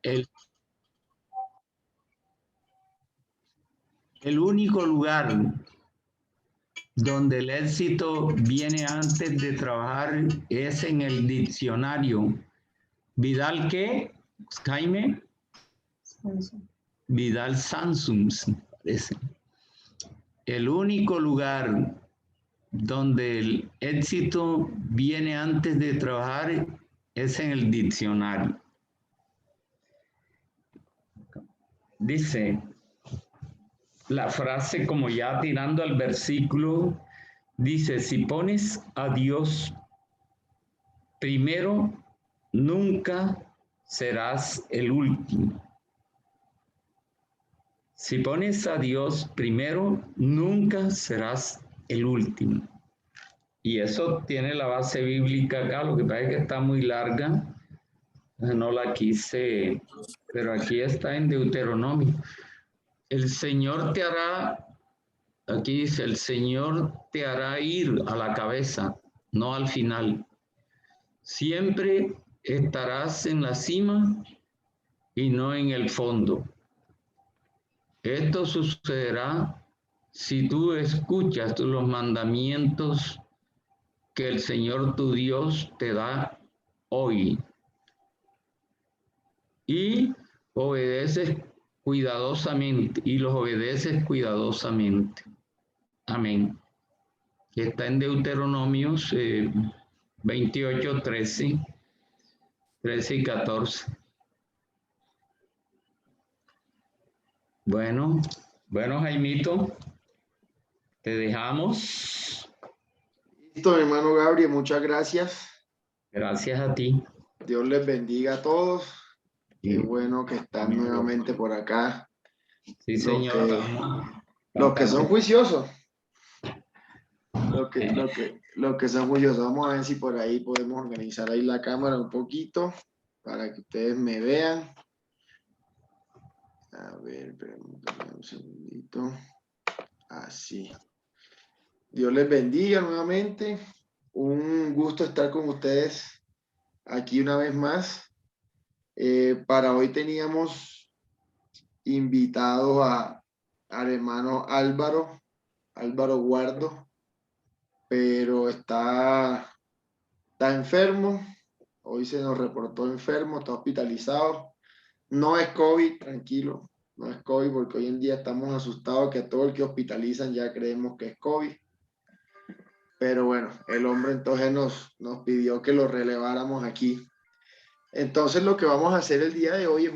El, el único lugar donde el éxito viene antes de trabajar es en el diccionario. ¿Vidal qué? Jaime. Vidal Samsung, parece. El único lugar donde el éxito viene antes de trabajar es en el diccionario. Dice la frase, como ya tirando al versículo, dice, si pones a Dios primero, nunca serás el último. Si pones a Dios primero, nunca serás el último. Y eso tiene la base bíblica acá, lo que pasa es que está muy larga, no la quise, pero aquí está en Deuteronomio. El Señor te hará, aquí dice, el Señor te hará ir a la cabeza, no al final. Siempre estarás en la cima y no en el fondo. Esto sucederá si tú escuchas los mandamientos que el Señor tu Dios te da hoy y obedeces cuidadosamente y los obedeces cuidadosamente. Amén. Está en Deuteronomios 28, 13 y 14. Bueno, Jaimito, te dejamos. Listo, mi hermano Gabriel, muchas gracias. Gracias a ti. Dios les bendiga a todos. Qué Sí. bueno que están nuevamente por acá. Sí, señor. Los que son juiciosos. Los que son juiciosos. Vamos a ver si por ahí podemos organizar ahí la cámara un poquito para que ustedes me vean. A ver, permítanme un segundito. Así. Dios les bendiga nuevamente. Un gusto estar con ustedes aquí una vez más. Para hoy teníamos invitado al hermano Álvaro Guardo, pero está enfermo. Hoy se nos reportó enfermo, está hospitalizado. No es COVID, tranquilo, no es COVID, porque hoy en día estamos asustados que todo el que hospitalizan ya creemos que es COVID. Pero bueno, el hombre entonces nos pidió que lo releváramos aquí. Entonces lo que vamos a hacer el día de hoy es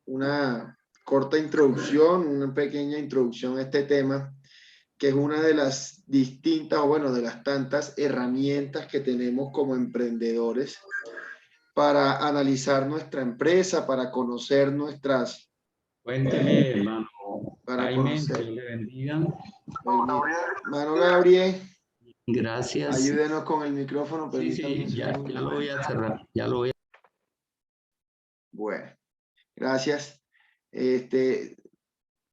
una corta introducción, una pequeña introducción a este tema, que es una de las distintas, o bueno, de las tantas herramientas que tenemos como emprendedores para analizar nuestra empresa, para conocer nuestras... Cuénteme, hermano Para Jaime, conocer. Dios le bendiga. Hermano Gabriel, Gracias. ayúdenos con el micrófono. Sí, ya lo voy a cerrar. Ya lo voy a... Bueno, gracias.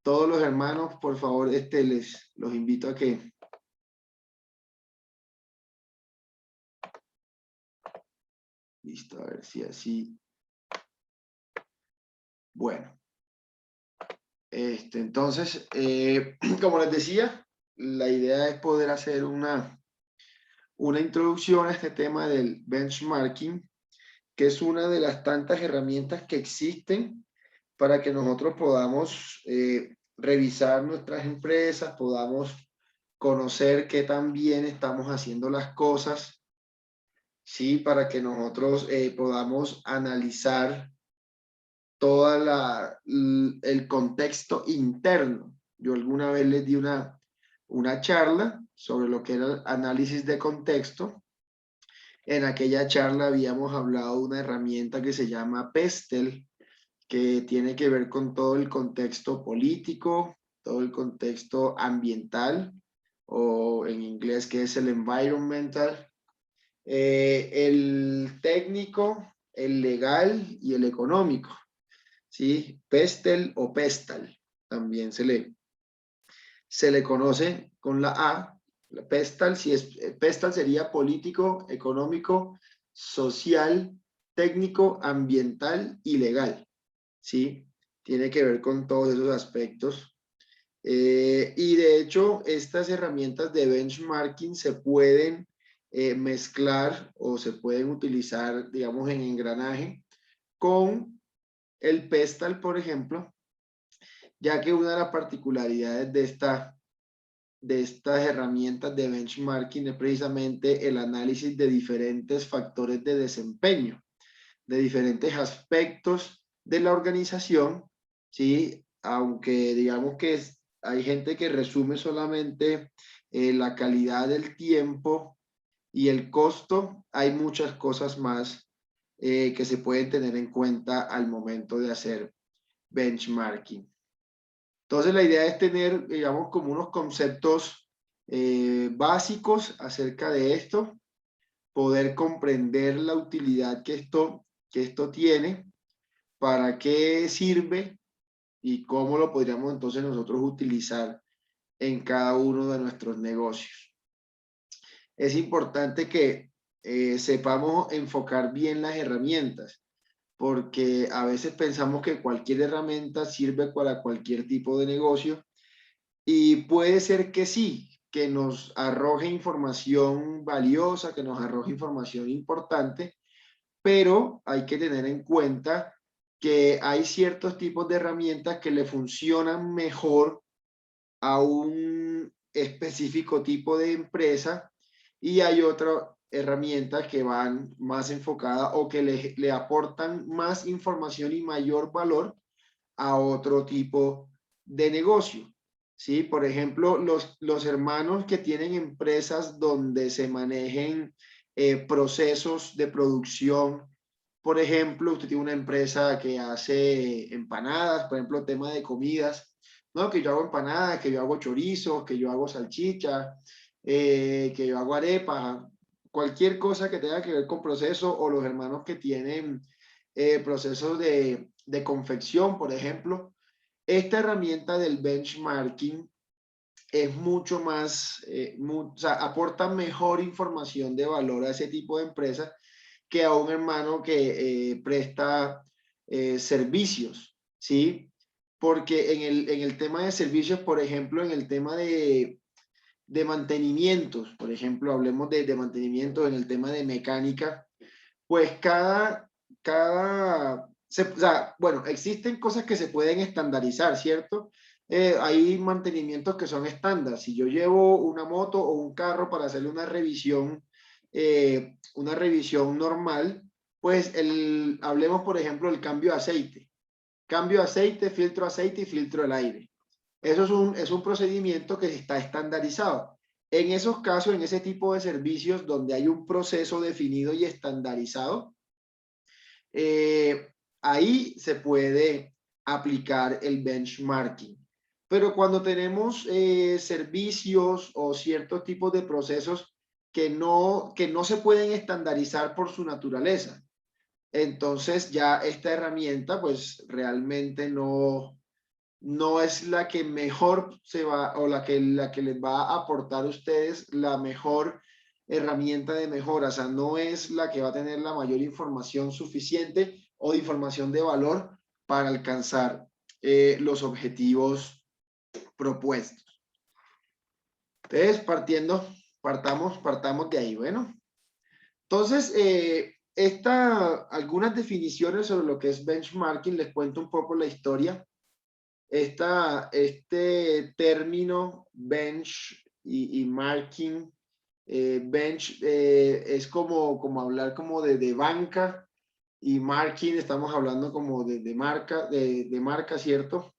Todos los hermanos, por favor, los invito a que... Listo, a ver si así... Bueno. Entonces, como les decía, la idea es poder hacer una introducción a este tema del benchmarking, que es una de las tantas herramientas que existen para que nosotros podamos revisar nuestras empresas, podamos conocer qué tan bien estamos haciendo las cosas, ¿sí? Para que nosotros podamos analizar todo el contexto interno. Yo alguna vez les di una charla sobre lo que era el análisis de contexto. En aquella charla habíamos hablado de una herramienta que se llama Pestel, que tiene que ver con todo el contexto político, todo el contexto ambiental, o en inglés que es el environmental, el técnico, el legal y el económico. ¿Sí? Pestel o Pestal, también se le conoce con la A. La Pestal, Pestal sería político, económico, social, técnico, ambiental y legal. ¿sí? Tiene que ver con todos esos aspectos. Y de hecho, estas herramientas de benchmarking se pueden mezclar o se pueden utilizar, digamos, en engranaje con el Pestal, por ejemplo, ya que una de las particularidades de estas herramientas de benchmarking es precisamente el análisis de diferentes factores de desempeño, de diferentes aspectos de la organización, ¿sí? Aunque digamos que hay gente que resume solamente la calidad del tiempo y el costo, hay muchas cosas más que se pueden tener en cuenta al momento de hacer benchmarking. Entonces la idea es tener, digamos, como unos conceptos básicos acerca de esto, poder comprender la utilidad que esto tiene, para qué sirve y cómo lo podríamos entonces nosotros utilizar en cada uno de nuestros negocios. Es importante que sepamos enfocar bien las herramientas, porque a veces pensamos que cualquier herramienta sirve para cualquier tipo de negocio y puede ser que sí, que nos arroje información valiosa, que nos arroje información importante, pero hay que tener en cuenta que hay ciertos tipos de herramientas que le funcionan mejor a un específico tipo de empresa y hay otras herramientas que van más enfocadas o que le aportan más información y mayor valor a otro tipo de negocio. ¿Sí? Por ejemplo, los hermanos que tienen empresas donde se manejen procesos de producción. Por ejemplo, usted tiene una empresa que hace empanadas, por ejemplo, tema de comidas, ¿no? Que yo hago empanadas, que yo hago chorizos, que yo hago salchichas, que yo hago arepas, cualquier cosa que tenga que ver con proceso, o los hermanos que tienen procesos de confección, por ejemplo. Esta herramienta del benchmarking es mucho más, o sea, aporta mejor información de valor a ese tipo de empresas que a un hermano que presta servicios, ¿sí? Porque en el tema de servicios, por ejemplo, en el tema de mantenimientos, por ejemplo, hablemos de mantenimiento en el tema de mecánica, pues o sea, bueno, existen cosas que se pueden estandarizar, ¿cierto? Hay mantenimientos que son estándar. Si yo llevo una moto o un carro para hacerle una revisión normal, pues hablemos, por ejemplo, del cambio de aceite. Cambio de aceite y filtro del aire. Eso es un procedimiento que está estandarizado. En esos casos, en ese tipo de servicios donde hay un proceso definido y estandarizado, eh, ahí se puede aplicar el benchmarking. Pero cuando tenemos servicios o ciertos tipos de procesos que no se pueden estandarizar por su naturaleza, entonces ya esta herramienta pues realmente no es la que mejor se va o la que les va a aportar a ustedes la mejor herramienta de mejora. O sea, no es la que va a tener la mayor información suficiente o de información de valor para alcanzar los objetivos propuestos. Entonces, partamos de ahí. Bueno, entonces, algunas definiciones sobre lo que es benchmarking, les cuento un poco la historia. Este término bench y marking, bench es como hablar como de banca, y marking estamos hablando como de marca, ¿cierto?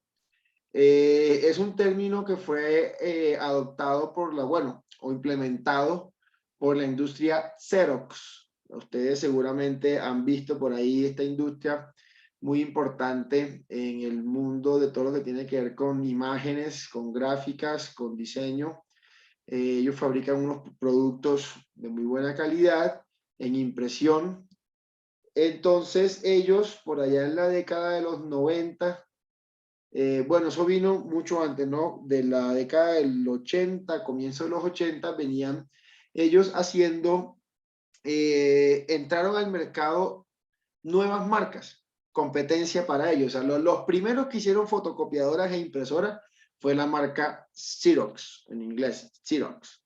Es un término que fue adoptado bueno, o implementado por la industria Xerox. Ustedes seguramente han visto por ahí esta industria muy importante en el mundo de todo lo que tiene que ver con imágenes, con gráficas, con diseño. Ellos fabrican unos productos de muy buena calidad en impresión. Entonces ellos, por allá en la década de los 90, bueno, eso vino mucho antes, ¿no? De la década del 80, comienzo de los 80, venían ellos haciendo, entraron al mercado nuevas marcas. competencia para ellos. O sea, los primeros que hicieron fotocopiadoras e impresoras fue la marca Xerox, en inglés, Xerox.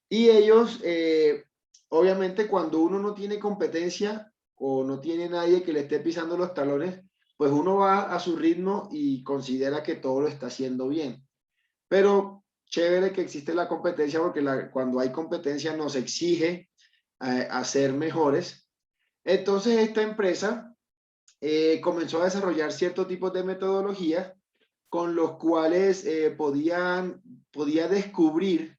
Y ellos, obviamente, cuando uno no tiene competencia o no tiene nadie que le esté pisando los talones, pues uno va a su ritmo y considera que todo lo está haciendo bien. Pero chévere que existe la competencia porque cuando hay competencia nos exige a ser mejores. Entonces esta empresa comenzó a desarrollar ciertos tipos de metodologías con los cuales podía descubrir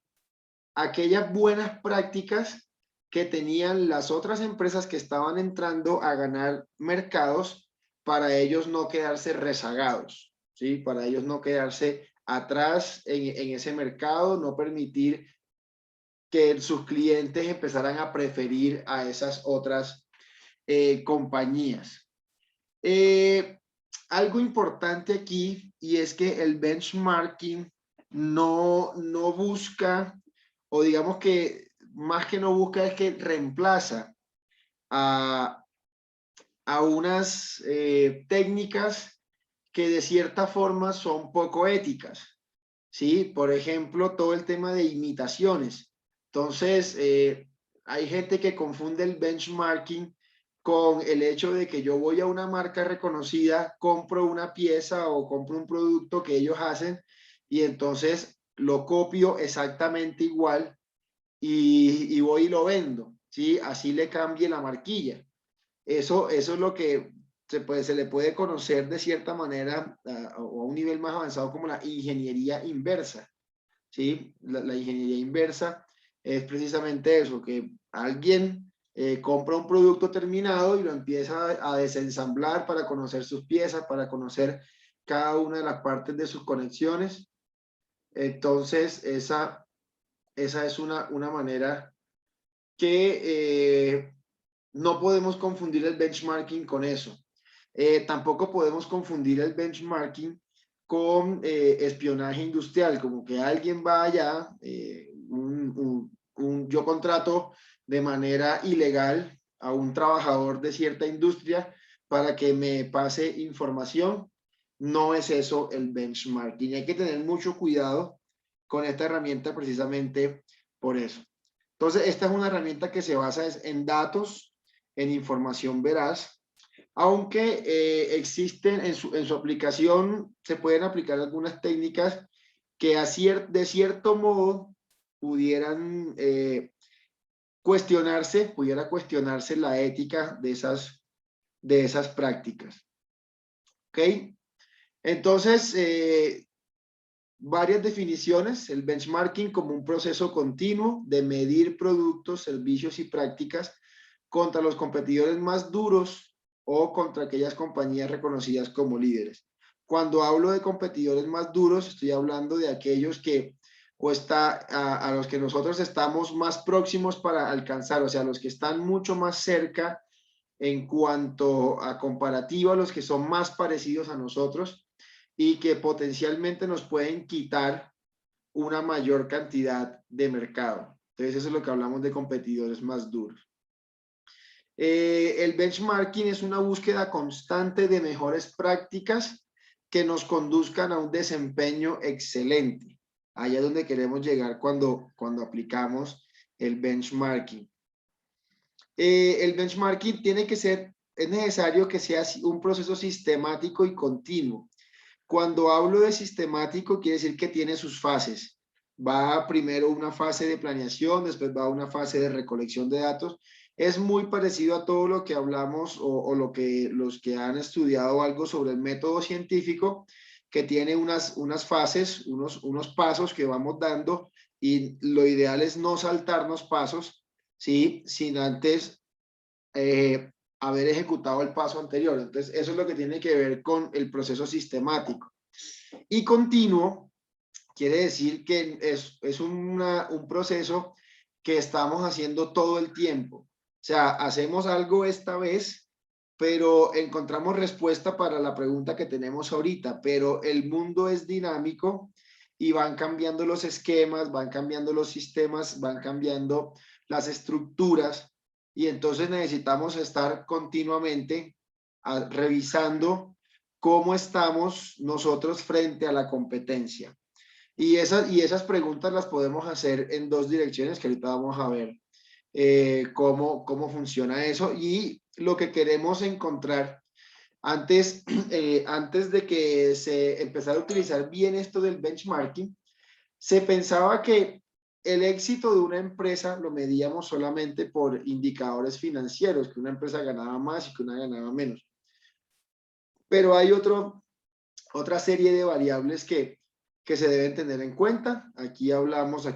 aquellas buenas prácticas que tenían las otras empresas que estaban entrando a ganar mercados para ellos no quedarse rezagados, ¿sí? Para ellos no quedarse atrás en ese mercado, no permitir que sus clientes empezaran a preferir a esas otras compañías. Algo importante aquí, y es que el benchmarking no busca, o digamos que más que no busca, es que reemplaza a unas técnicas que de cierta forma son poco éticas, ¿sí? Por ejemplo, todo el tema de imitaciones. Entonces, hay gente que confunde el benchmarking con el hecho de que yo voy a una marca reconocida, compro una pieza o compro un producto que ellos hacen y entonces lo copio exactamente igual y voy y lo vendo, ¿sí? Así le cambie la marquilla. Eso es lo que se le puede conocer de cierta manera o a un nivel más avanzado como la ingeniería inversa, ¿sí? La ingeniería inversa es precisamente eso, que alguien compra un producto terminado y lo empieza a desensamblar para conocer sus piezas, para conocer cada una de las partes de sus conexiones. Entonces, esa es una manera que no podemos confundir el benchmarking con eso. Tampoco podemos confundir el benchmarking con espionaje industrial, como que alguien va allá, yo contrato de manera ilegal a un trabajador de cierta industria para que me pase información. No es eso el benchmarking. Hay que tener mucho cuidado con esta herramienta precisamente por eso. Entonces, esta es una herramienta que se basa en datos, en información veraz, aunque existen en su aplicación, se pueden aplicar algunas técnicas que de cierto modo pudieran pudiera cuestionarse la ética de esas prácticas. ¿Ok? Entonces, varias definiciones, el benchmarking como un proceso continuo de medir productos, servicios y prácticas contra los competidores más duros o contra aquellas compañías reconocidas como líderes. Cuando hablo de competidores más duros, estoy hablando de aquellos que a los que nosotros estamos más próximos para alcanzar, o sea, los que están mucho más cerca en cuanto a comparativa, los que son más parecidos a nosotros y que potencialmente nos pueden quitar una mayor cantidad de mercado. Entonces, eso es lo que hablamos de competidores más duros. El benchmarking es una búsqueda constante de mejores prácticas que nos conduzcan a un desempeño excelente. Allá es donde queremos llegar cuando aplicamos el benchmarking. El benchmarking es necesario que sea un proceso sistemático y continuo. Cuando hablo de sistemático, quiere decir que tiene sus fases. Va primero una fase de planeación, después va una fase de recolección de datos. Es muy parecido a todo lo que hablamos o los que han estudiado algo sobre el método científico, que tiene unas fases, unos pasos que vamos dando y lo ideal es no saltarnos pasos, ¿sí? Sin antes haber ejecutado el paso anterior. Entonces, eso es lo que tiene que ver con el proceso sistemático. Y continuo quiere decir que es un proceso que estamos haciendo todo el tiempo. O sea, hacemos algo esta vez, pero encontramos respuesta para la pregunta que tenemos ahorita, pero el mundo es dinámico y van cambiando los esquemas, van cambiando los sistemas, van cambiando las estructuras y entonces necesitamos estar continuamente revisando cómo estamos nosotros frente a la competencia. Y esas preguntas las podemos hacer en dos direcciones que ahorita vamos a ver cómo funciona eso y lo que queremos encontrar antes, antes de que se empezara a utilizar bien esto del benchmarking. Se pensaba que el éxito de una empresa lo medíamos solamente por indicadores financieros, que una empresa ganaba más y que una ganaba menos. Pero hay otra serie de variables que se deben tener en cuenta. Aquí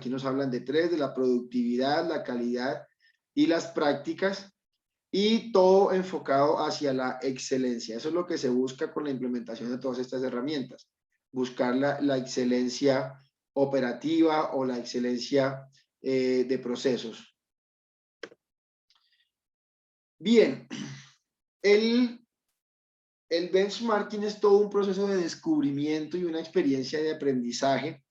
nos hablan de tres, de la productividad, la calidad y las prácticas, y todo enfocado hacia la excelencia. Eso es lo que se busca con la implementación de todas estas herramientas. Buscar la excelencia operativa o la excelencia de procesos. Bien, el benchmarking es todo un proceso de descubrimiento y una experiencia de aprendizaje,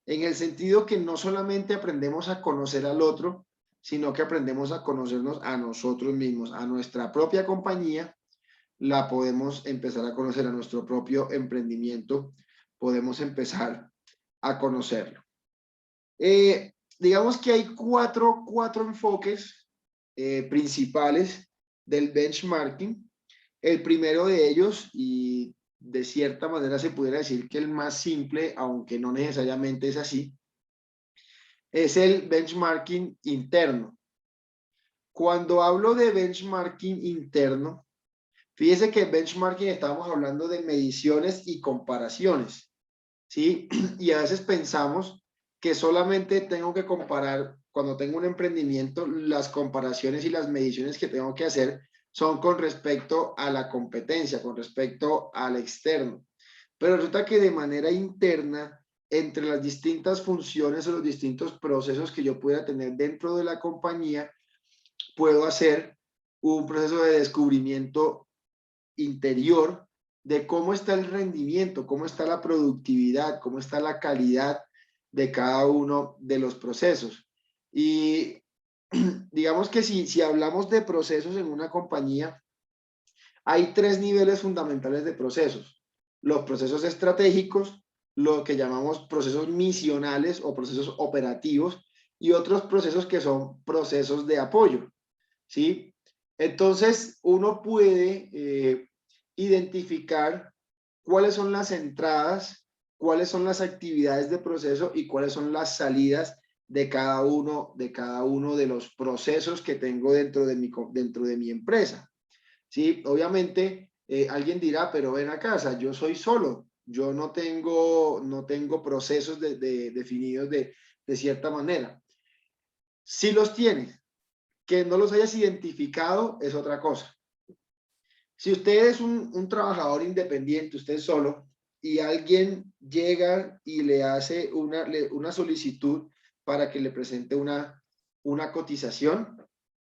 en el sentido que no solamente aprendemos a conocer al otro, sino que aprendemos a conocernos a nosotros mismos, a nuestra propia compañía. La podemos empezar a conocer, a nuestro propio emprendimiento, podemos empezar a conocerlo. Digamos que hay cuatro enfoques principales del benchmarking. El primero de ellos, y de cierta manera se pudiera decir que el más simple, aunque no necesariamente es así, es el benchmarking interno. Cuando hablo de benchmarking interno, fíjese que benchmarking estamos hablando de mediciones y comparaciones, ¿sí? Y a veces pensamos que solamente tengo que comparar, cuando tengo un emprendimiento, las comparaciones y las mediciones que tengo que hacer son con respecto a la competencia, con respecto al externo. Pero resulta que de manera interna, entre las distintas funciones o los distintos procesos que yo pueda tener dentro de la compañía, puedo hacer un proceso de descubrimiento interior de cómo está el rendimiento, cómo está la productividad, cómo está la calidad de cada uno de los procesos. Y digamos que si hablamos de procesos en una compañía, hay tres niveles fundamentales de procesos. Los procesos estratégicos, lo que llamamos procesos misionales o procesos operativos, y otros procesos que son procesos de apoyo, ¿sí? Entonces, uno puede identificar cuáles son las entradas, cuáles son las actividades de proceso y cuáles son las salidas de cada uno de los procesos que tengo dentro de mi empresa. ¿Sí? Obviamente, alguien dirá, pero ven a casa, yo soy solo, yo no tengo procesos definidos de cierta manera. Si los tienes, que no los hayas identificado es otra cosa. Si usted es un trabajador independiente, usted solo, y alguien llega y le hace una solicitud para que le presente una cotización,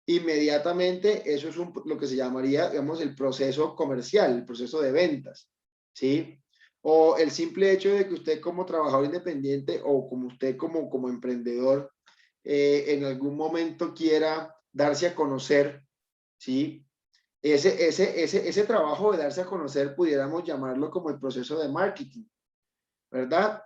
inmediatamente eso es lo que se llamaría, digamos, el proceso comercial, el proceso de ventas, ¿sí? O el simple hecho de que usted como trabajador independiente o como usted como emprendedor en algún momento quiera darse a conocer, ¿sí? Ese trabajo de darse a conocer pudiéramos llamarlo como el proceso de marketing, ¿verdad?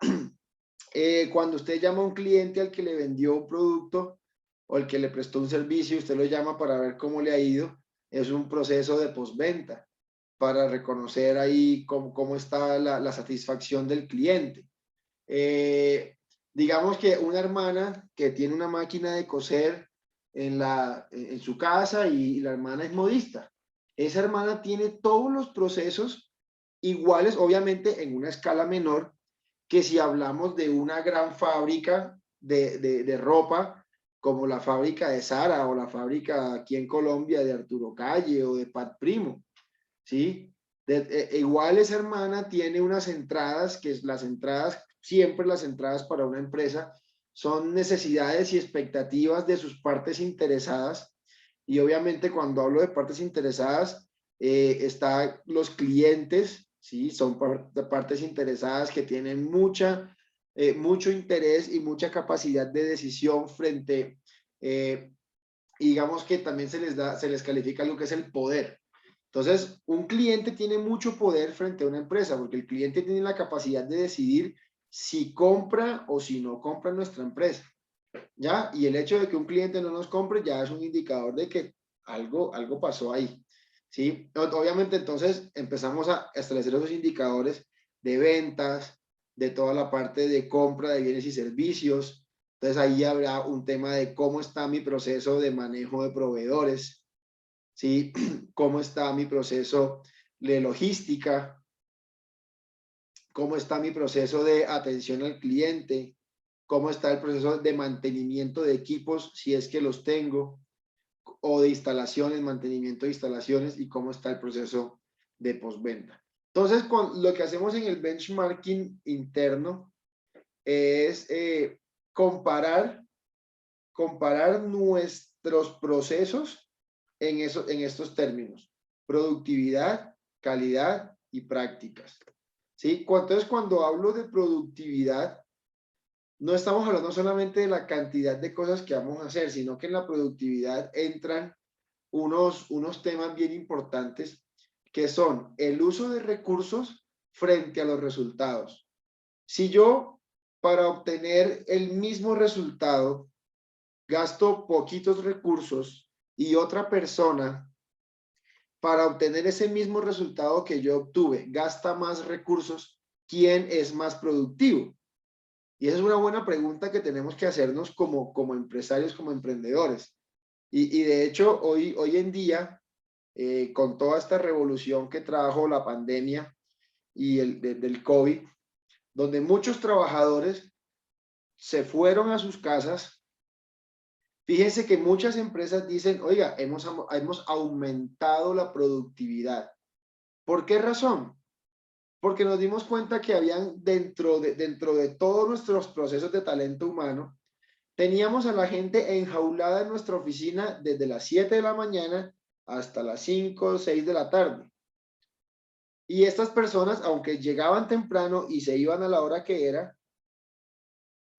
Cuando usted llama a un cliente al que le vendió un producto o el que le prestó un servicio, usted lo llama para ver cómo le ha ido, es un proceso de postventa para reconocer ahí cómo está la satisfacción del cliente. Digamos que una hermana que tiene una máquina de coser en su casa y la hermana es modista. Esa hermana tiene todos los procesos iguales, obviamente en una escala menor, que si hablamos de una gran fábrica de ropa, como la fábrica de Zara o la fábrica aquí en Colombia de Arturo Calle o de Pat Primo, ¿sí? Igual esa hermana tiene unas entradas, que es siempre las entradas para una empresa son necesidades y expectativas de sus partes interesadas, y obviamente cuando hablo de partes interesadas, están los clientes, ¿sí? Son partes interesadas que tienen mucho interés y mucha capacidad de decisión y digamos que también se les califica lo que es el poder. Entonces, un cliente tiene mucho poder frente a una empresa, porque el cliente tiene la capacidad de decidir si compra o si no compra nuestra empresa, ¿ya? Y el hecho de que un cliente no nos compre ya es un indicador de que algo pasó ahí, ¿sí? Obviamente, entonces, empezamos a establecer esos indicadores de ventas, de toda la parte de compra de bienes y servicios. Entonces, ahí habrá un tema de cómo está mi proceso de manejo de proveedores, ¿sí? ¿Cómo está mi proceso de logística? ¿Cómo está mi proceso de atención al cliente? ¿Cómo está el proceso de mantenimiento de equipos, si es que los tengo? O de instalaciones, mantenimiento de instalaciones, y cómo está el proceso de postventa. Entonces, lo que hacemos en el benchmarking interno es comparar nuestros procesos en estos términos: productividad, calidad y prácticas. ¿Sí? Entonces, cuando hablo de productividad, no estamos hablando solamente de la cantidad de cosas que vamos a hacer, sino que en la productividad entran unos temas bien importantes, que son el uso de recursos frente a los resultados. Si yo, para obtener el mismo resultado, gasto poquitos recursos, y otra persona, para obtener ese mismo resultado que yo obtuve, gasta más recursos, ¿quién es más productivo? Y esa es una buena pregunta que tenemos que hacernos como empresarios, como emprendedores. Y de hecho, hoy en día, con toda esta revolución que trajo la pandemia y del COVID, donde muchos trabajadores se fueron a sus casas, fíjense que muchas empresas dicen: oiga, hemos aumentado la productividad. ¿Por qué razón? Porque nos dimos cuenta que habían dentro de todos nuestros procesos de talento humano, teníamos a la gente enjaulada en nuestra oficina desde las 7 de la mañana hasta las 5 o 6 de la tarde. Y estas personas, aunque llegaban temprano y se iban a la hora que era,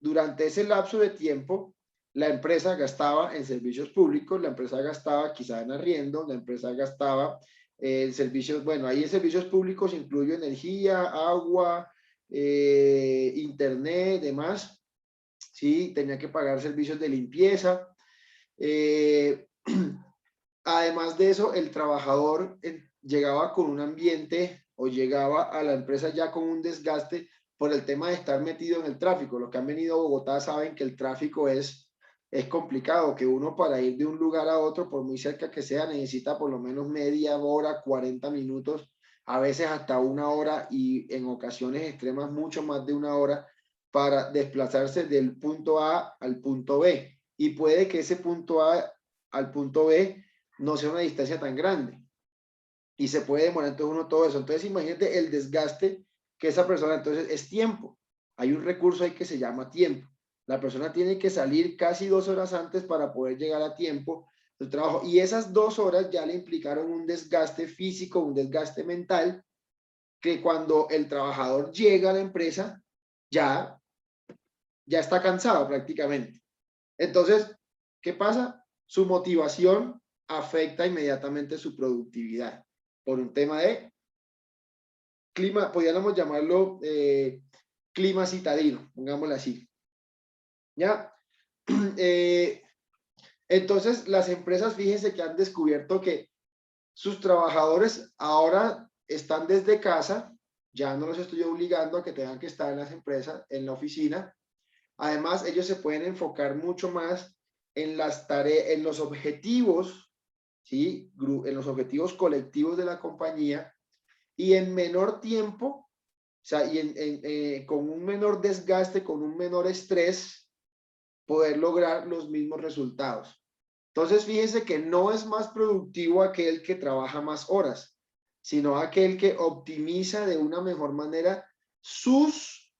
durante ese lapso de tiempo, la empresa gastaba en servicios públicos, la empresa gastaba quizá en arriendo, la empresa gastaba en servicios, bueno, ahí en servicios públicos incluyo energía, agua, internet, demás, ¿sí? Tenía que pagar servicios de limpieza. Además de eso, el trabajador llegaba con un ambiente, o llegaba a la empresa ya con un desgaste por el tema de estar metido en el tráfico. Los que han venido a Bogotá saben que el tráfico es complicado, que uno, para ir de un lugar a otro, por muy cerca que sea, necesita por lo menos media hora, 40 minutos, a veces hasta una hora, y en ocasiones extremas mucho más de una hora, para desplazarse del punto A al punto B. Y puede que ese punto A al punto B no sea una distancia tan grande, y se puede demorar entonces uno todo eso. Entonces imagínate el desgaste que esa persona, entonces es tiempo. Hay un recurso ahí que se llama tiempo. La persona tiene que salir casi 2 horas antes para poder llegar a tiempo del trabajo, y esas 2 horas ya le implicaron un desgaste físico, un desgaste mental, que cuando el trabajador llega a la empresa ya está cansado prácticamente. Entonces, ¿qué pasa? Su motivación afecta inmediatamente su productividad, por un tema de clima, podríamos llamarlo clima citadino, pongámoslo así. ¿Ya? Entonces, las empresas, fíjense que han descubierto que sus trabajadores ahora están desde casa, ya no los estoy obligando a que tengan que estar en las empresas, en la oficina. Además, ellos se pueden enfocar mucho más en las tareas, en los objetivos, ¿sí? En los objetivos colectivos de la compañía, y en menor tiempo, o sea, y con un menor desgaste, con un menor estrés, poder lograr los mismos resultados. Entonces, fíjense que no es más productivo aquel que trabaja más horas, sino aquel que optimiza de una mejor manera sus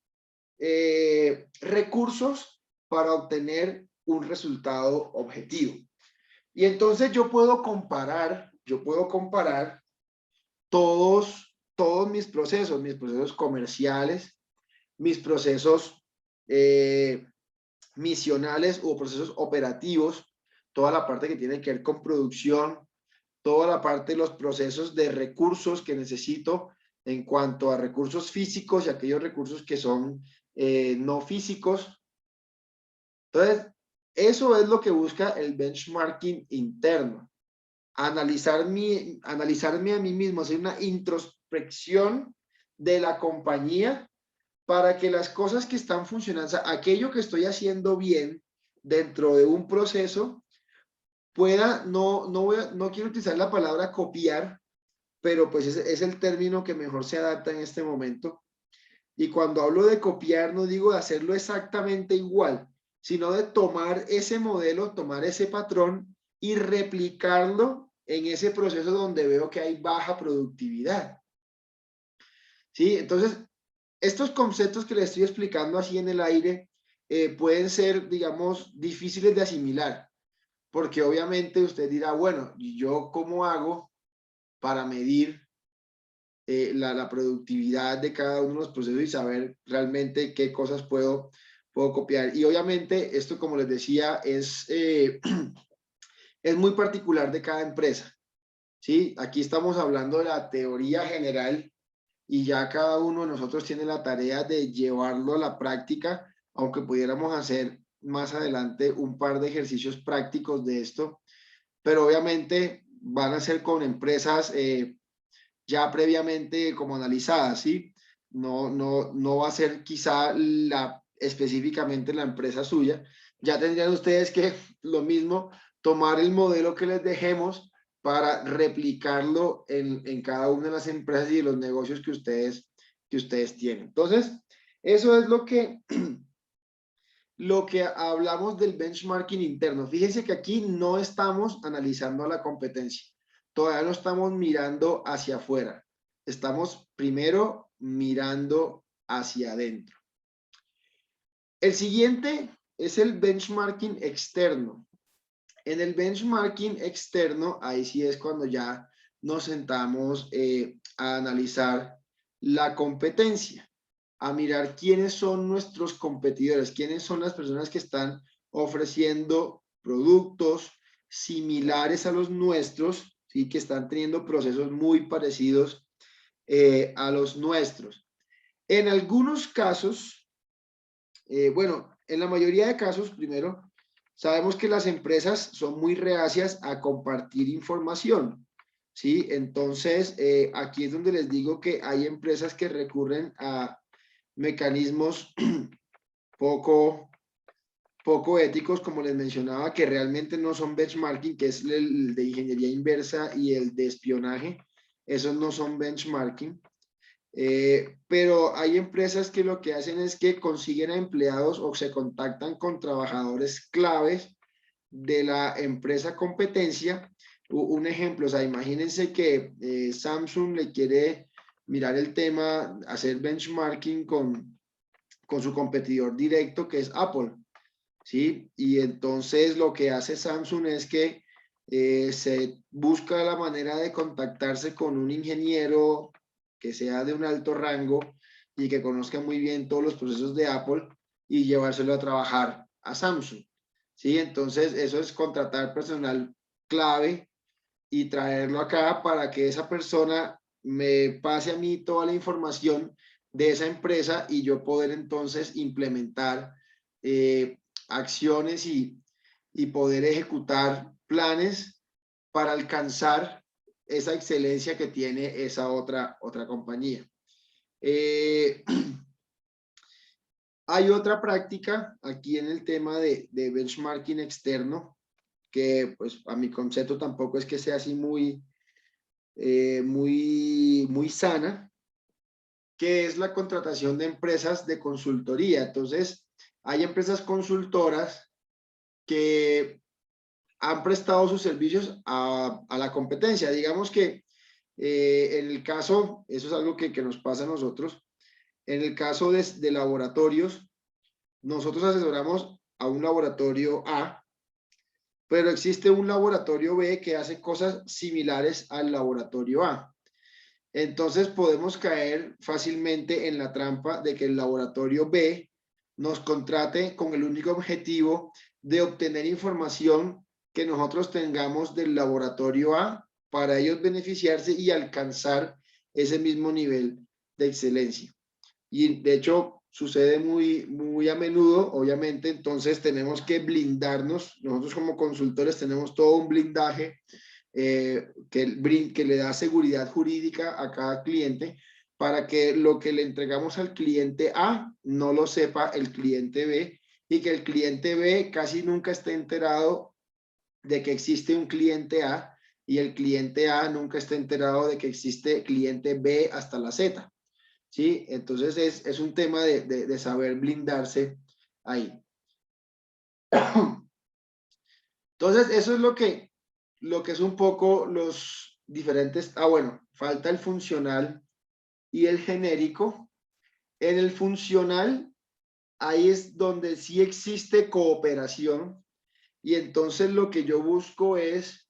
recursos para obtener un resultado objetivo. Y entonces yo puedo comparar todos mis procesos comerciales, mis procesos misionales o procesos operativos, toda la parte que tiene que ver con producción, toda la parte de los procesos de recursos que necesito en cuanto a recursos físicos y aquellos recursos que son no físicos. Entonces, eso es lo que busca el benchmarking interno. Analizarme a mí mismo, hacer una introspección de la compañía para que las cosas que están funcionando, o sea, aquello que estoy haciendo bien dentro de un proceso, pueda, no quiero utilizar la palabra copiar, pero pues es el término que mejor se adapta en este momento. Y cuando hablo de copiar, no digo de hacerlo exactamente igual, sino de tomar ese modelo, tomar ese patrón y replicarlo en ese proceso donde veo que hay baja productividad. ¿Sí? Entonces, estos conceptos que les estoy explicando así en el aire pueden ser, digamos, difíciles de asimilar, porque obviamente usted dirá, bueno, ¿y yo cómo hago para medir la productividad de cada uno de los procesos y saber realmente qué cosas puedo copiar? Y obviamente esto, como les decía, es muy particular de cada empresa, ¿sí? Aquí estamos hablando de la teoría general y ya cada uno de nosotros tiene la tarea de llevarlo a la práctica, aunque pudiéramos hacer más adelante un par de ejercicios prácticos de esto, pero obviamente van a ser con empresas ya previamente como analizadas, ¿sí? No va a ser quizá específicamente la empresa suya. Ya tendrían ustedes que, lo mismo, tomar el modelo que les dejemos para replicarlo en cada una de las empresas y de los negocios que ustedes tienen. Entonces, eso es lo que hablamos del benchmarking interno. Fíjense que aquí no estamos analizando la competencia. Todavía no estamos mirando hacia afuera. Estamos primero mirando hacia adentro. El siguiente es el benchmarking externo. En el benchmarking externo, ahí sí es cuando ya nos sentamos a analizar la competencia, a mirar quiénes son nuestros competidores, quiénes son las personas que están ofreciendo productos similares a los nuestros, ¿sí? Que están teniendo procesos muy parecidos a los nuestros. En algunos casos, bueno, en la mayoría de casos, primero, sabemos que las empresas son muy reacias a compartir información, ¿sí? Entonces, aquí es donde les digo que hay empresas que recurren a mecanismos poco éticos, como les mencionaba, que realmente no son benchmarking, que es el de ingeniería inversa y el de espionaje. Esos no son benchmarking. Pero hay empresas que lo que hacen es que consiguen a empleados o se contactan con trabajadores claves de la empresa competencia. Un ejemplo, o sea, imagínense que Samsung le quiere mirar el tema, hacer benchmarking con su competidor directo, que es Apple, ¿sí? Y entonces lo que hace Samsung es que se busca la manera de contactarse con un ingeniero que sea de un alto rango y que conozca muy bien todos los procesos de Apple y llevárselo a trabajar a Samsung, ¿sí? Entonces eso es contratar personal clave y traerlo acá para que esa persona me pase a mí toda la información de esa empresa y yo poder entonces implementar acciones y poder ejecutar planes para alcanzar esa excelencia que tiene esa otra compañía. Hay otra práctica aquí en el tema de benchmarking externo que pues a mi concepto tampoco es que sea así muy sana, que es la contratación de empresas de consultoría. Entonces, hay empresas consultoras que han prestado sus servicios a la competencia. Digamos que en el caso, eso es algo que nos pasa a nosotros, en el caso de laboratorios, nosotros asesoramos a un laboratorio A, pero existe un laboratorio B que hace cosas similares al laboratorio A. Entonces podemos caer fácilmente en la trampa de que el laboratorio B nos contrate con el único objetivo de obtener información que nosotros tengamos del laboratorio A para ellos beneficiarse y alcanzar ese mismo nivel de excelencia. Y de hecho sucede muy a menudo, obviamente. Entonces tenemos que blindarnos. Nosotros como consultores tenemos todo un blindaje que le da seguridad jurídica a cada cliente, para que lo que le entregamos al cliente A no lo sepa el cliente B, y que el cliente B casi nunca esté enterado de que existe un cliente A, y el cliente A nunca esté enterado de que existe cliente B hasta la Z. ¿Sí? Entonces es un tema de saber blindarse ahí. Entonces eso es lo que es un poco los diferentes. Bueno, falta el funcional y el genérico. En el funcional, ahí es donde sí existe cooperación, y entonces lo que yo busco es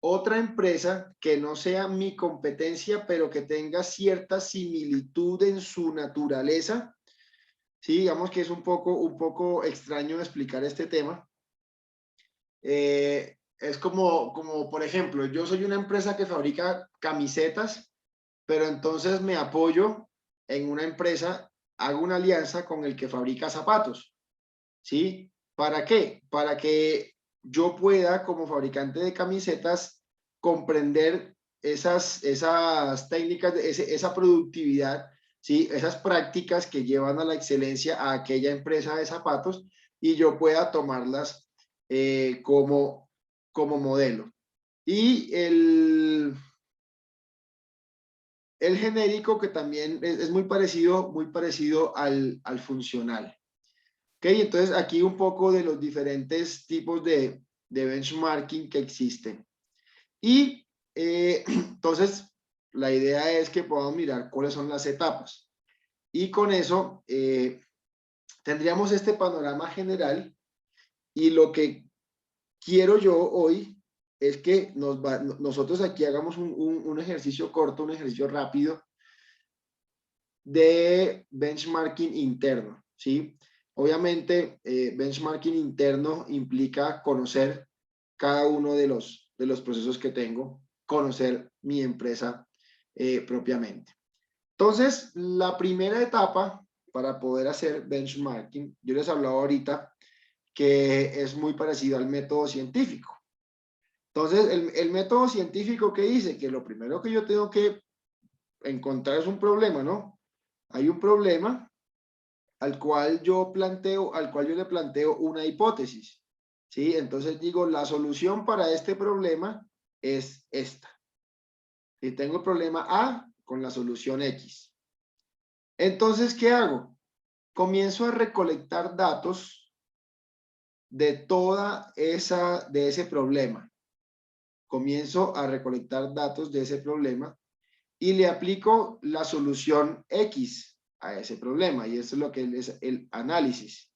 otra empresa que no sea mi competencia, pero que tenga cierta similitud en su naturaleza. Sí, digamos que es un poco extraño explicar este tema. Es como, por ejemplo, yo soy una empresa que fabrica camisetas, pero entonces me apoyo en una empresa, hago una alianza con el que fabrica zapatos. ¿Sí? ¿Para qué? Para que yo pueda, como fabricante de camisetas, comprender esas técnicas, esa productividad, ¿sí? Esas prácticas que llevan a la excelencia a aquella empresa de zapatos, y yo pueda tomarlas como modelo. Y el genérico, que también es muy parecido al funcional. Ok, entonces aquí un poco de los diferentes tipos de benchmarking que existen. Y entonces la idea es que podamos mirar cuáles son las etapas. Y con eso tendríamos este panorama general, y lo que quiero yo hoy es que nosotros aquí hagamos un ejercicio corto, un ejercicio rápido de benchmarking interno, ¿sí? Obviamente, benchmarking interno implica conocer cada uno de los procesos que tengo, conocer mi empresa propiamente. Entonces, la primera etapa para poder hacer benchmarking, yo les hablaba ahorita que es muy parecido al método científico. Entonces, el método científico, ¿qué dice? Que lo primero que yo tengo que encontrar es un problema, ¿no? Hay un problema al cual yo le planteo una hipótesis, ¿sí? Entonces digo, la solución para este problema es esta. Y tengo el problema A con la solución X. Entonces, ¿qué hago? Comienzo a recolectar datos de ese problema. Comienzo a recolectar datos de ese problema y le aplico la solución X a ese problema. Y eso es lo que es el análisis.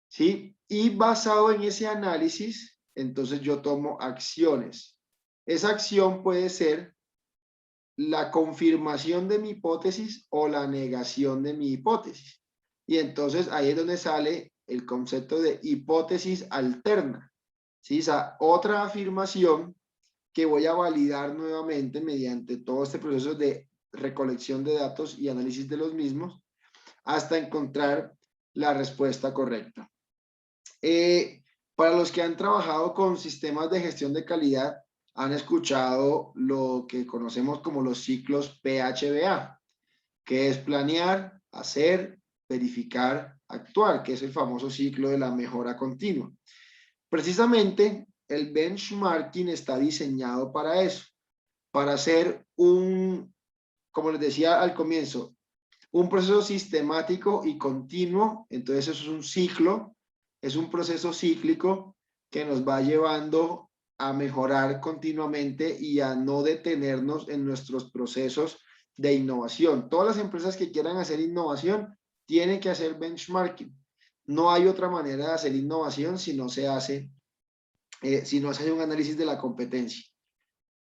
¿Sí? Y basado en ese análisis, entonces yo tomo acciones. Esa acción puede ser la confirmación de mi hipótesis o la negación de mi hipótesis. Y entonces ahí es donde sale el concepto de hipótesis alterna. ¿Sí? Esa otra afirmación que voy a validar nuevamente mediante todo este proceso de recolección de datos y análisis de los mismos, hasta encontrar la respuesta correcta. Para los que han trabajado con sistemas de gestión de calidad, han escuchado lo que conocemos como los ciclos PHBA, que es planear, hacer, verificar, actuar, que es el famoso ciclo de la mejora continua. Precisamente el benchmarking está diseñado para eso, para hacer como les decía al comienzo, un proceso sistemático y continuo. Entonces eso es un ciclo, es un proceso cíclico que nos va llevando a mejorar continuamente y a no detenernos en nuestros procesos de innovación. Todas las empresas que quieran hacer innovación tienen que hacer benchmarking. No hay otra manera de hacer innovación si no se hace un análisis de la competencia.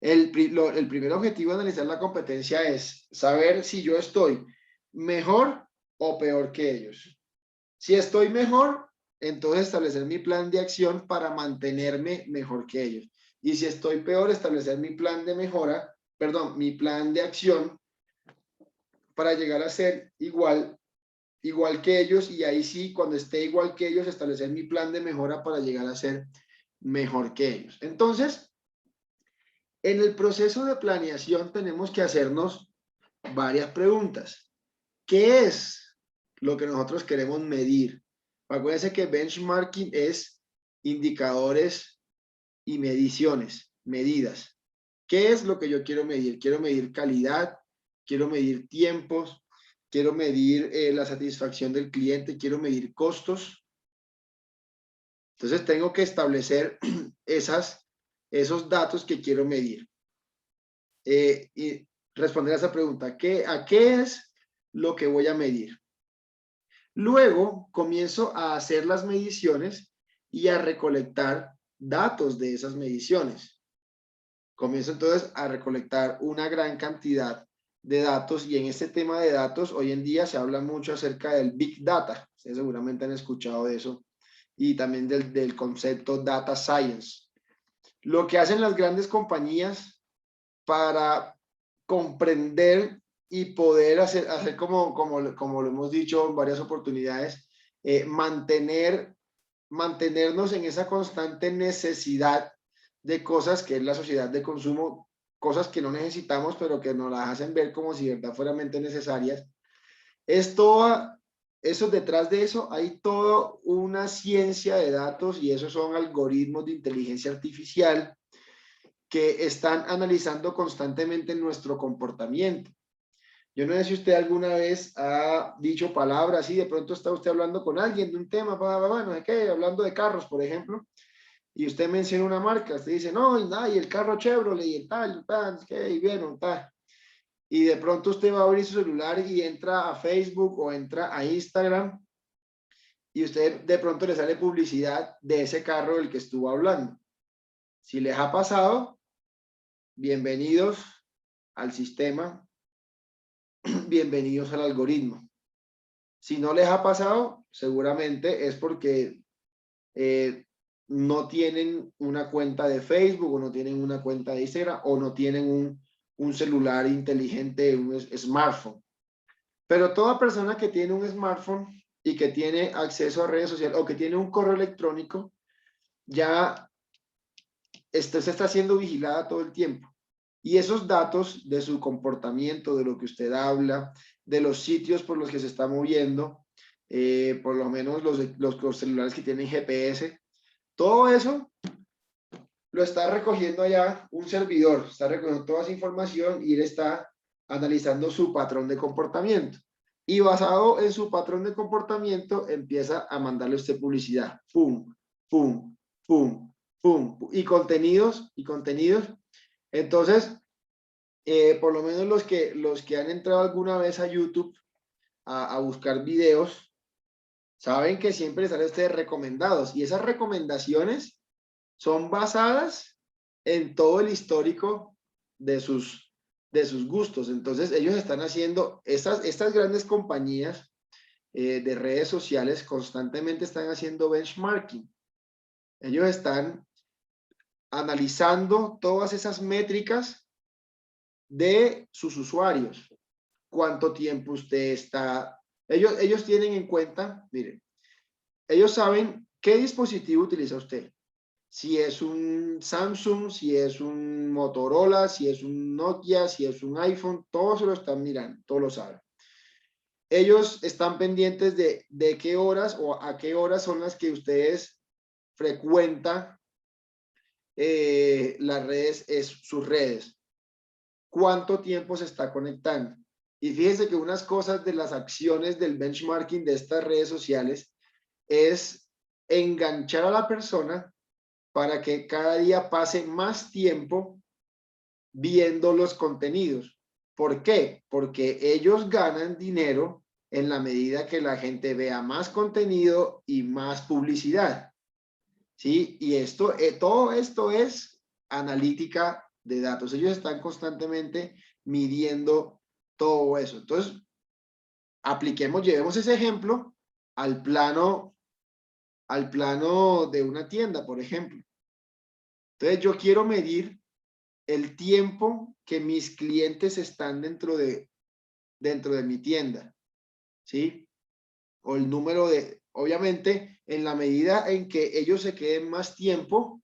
El primer objetivo de analizar la competencia es saber si yo estoy mejor o peor que ellos. Si estoy mejor, entonces establecer mi plan de acción para mantenerme mejor que ellos. Y si estoy peor, establecer mi plan de mejora, perdón, mi plan de acción para llegar a ser igual que ellos, y ahí sí, cuando esté igual que ellos, establecer mi plan de mejora para llegar a ser mejor que ellos. Entonces, en el proceso de planeación tenemos que hacernos varias preguntas. ¿Qué es lo que nosotros queremos medir? Acuérdense que benchmarking es indicadores y mediciones, medidas. ¿Qué es lo que yo quiero medir? Quiero medir calidad, quiero medir tiempos, quiero medir la satisfacción del cliente, quiero medir costos. Entonces tengo que establecer esos datos que quiero medir. Y responder a esa pregunta, ¿a qué es lo que voy a medir? Luego comienzo a hacer las mediciones y a recolectar datos de esas mediciones. Comienzo entonces a recolectar una gran cantidad de datos, y en este tema de datos hoy en día se habla mucho acerca del Big Data. Ustedes seguramente han escuchado de eso, y también del concepto Data Science. Lo que hacen las grandes compañías para comprender y poder hacer como lo hemos dicho en varias oportunidades, mantenernos en esa constante necesidad de cosas que es la sociedad de consumo, cosas que no necesitamos, pero que nos las hacen ver como si de verdad fueran necesarias. Eso, detrás de eso hay toda una ciencia de datos, y esos son algoritmos de inteligencia artificial que están analizando constantemente nuestro comportamiento. Yo no sé si usted alguna vez ha dicho palabras y de pronto está usted hablando con alguien de un tema, no sé qué, hablando de carros, por ejemplo, y usted menciona una marca, usted dice, no, y el carro Chevrolet, y el tal, y bien, tal. Y de pronto usted va a abrir su celular y entra a Facebook o entra a Instagram, y usted de pronto le sale publicidad de ese carro del que estuvo hablando. Si les ha pasado, bienvenidos al sistema, bienvenidos al algoritmo. Si no les ha pasado, seguramente es porque no tienen una cuenta de Facebook, o no tienen una cuenta de Instagram, o no tienen un celular inteligente, un smartphone. Pero toda persona que tiene un smartphone y que tiene acceso a redes sociales, o que tiene un correo electrónico, ya se está siendo vigilada todo el tiempo. Y esos datos de su comportamiento, de lo que usted habla, de los sitios por los que se está moviendo, por lo menos los celulares que tienen GPS, todo eso lo está recogiendo allá un servidor, está recogiendo toda esa información, y él está analizando su patrón de comportamiento. Y basado en su patrón de comportamiento, empieza a mandarle a usted publicidad. Pum, pum, pum, pum. Y contenidos. Entonces, por lo menos los que han entrado alguna vez a YouTube a buscar videos, saben que siempre sale usted recomendados, y esas recomendaciones son basadas en todo el histórico de sus gustos. Entonces ellos están haciendo, estas grandes compañías de redes sociales constantemente están haciendo benchmarking. Ellos están analizando todas esas métricas de sus usuarios. Cuánto tiempo usted está. Ellos tienen en cuenta, miren, ellos saben qué dispositivo utiliza usted. Si es un Samsung, si es un Motorola, si es un Nokia, si es un iPhone, todos se lo están mirando, todos lo saben. Ellos están pendientes de qué horas o a qué horas son las que ustedes frecuentan las redes, sus redes. ¿Cuánto tiempo se está conectando? Y fíjense que unas cosas de las acciones del benchmarking de estas redes sociales es enganchar a la persona para que cada día pase más tiempo viendo los contenidos. ¿Por qué? Porque ellos ganan dinero en la medida que la gente vea más contenido y más publicidad. ¿Sí? Y todo esto es analítica de datos. Ellos están constantemente midiendo todo eso. Entonces, llevemos ese ejemplo al plano de una tienda, por ejemplo. Entonces yo quiero medir el tiempo que mis clientes están dentro de mi tienda, ¿sí? O el número de, obviamente, en la medida en que ellos se queden más tiempo,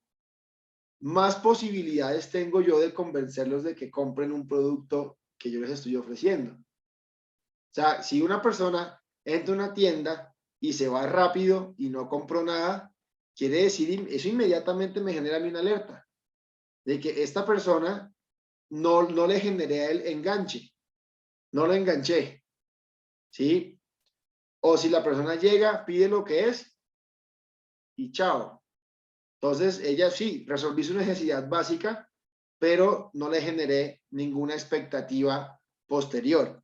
más posibilidades tengo yo de convencerlos de que compren un producto que yo les estoy ofreciendo. O sea, si una persona entra a una tienda y se va rápido y no compró nada, quiere decir, eso inmediatamente me genera a mí una alerta de que esta persona no le generé el enganche, no lo enganché, ¿sí? O si la persona llega, pide lo que es y chao. Entonces, ella sí, resolví su necesidad básica, pero no le generé ninguna expectativa posterior.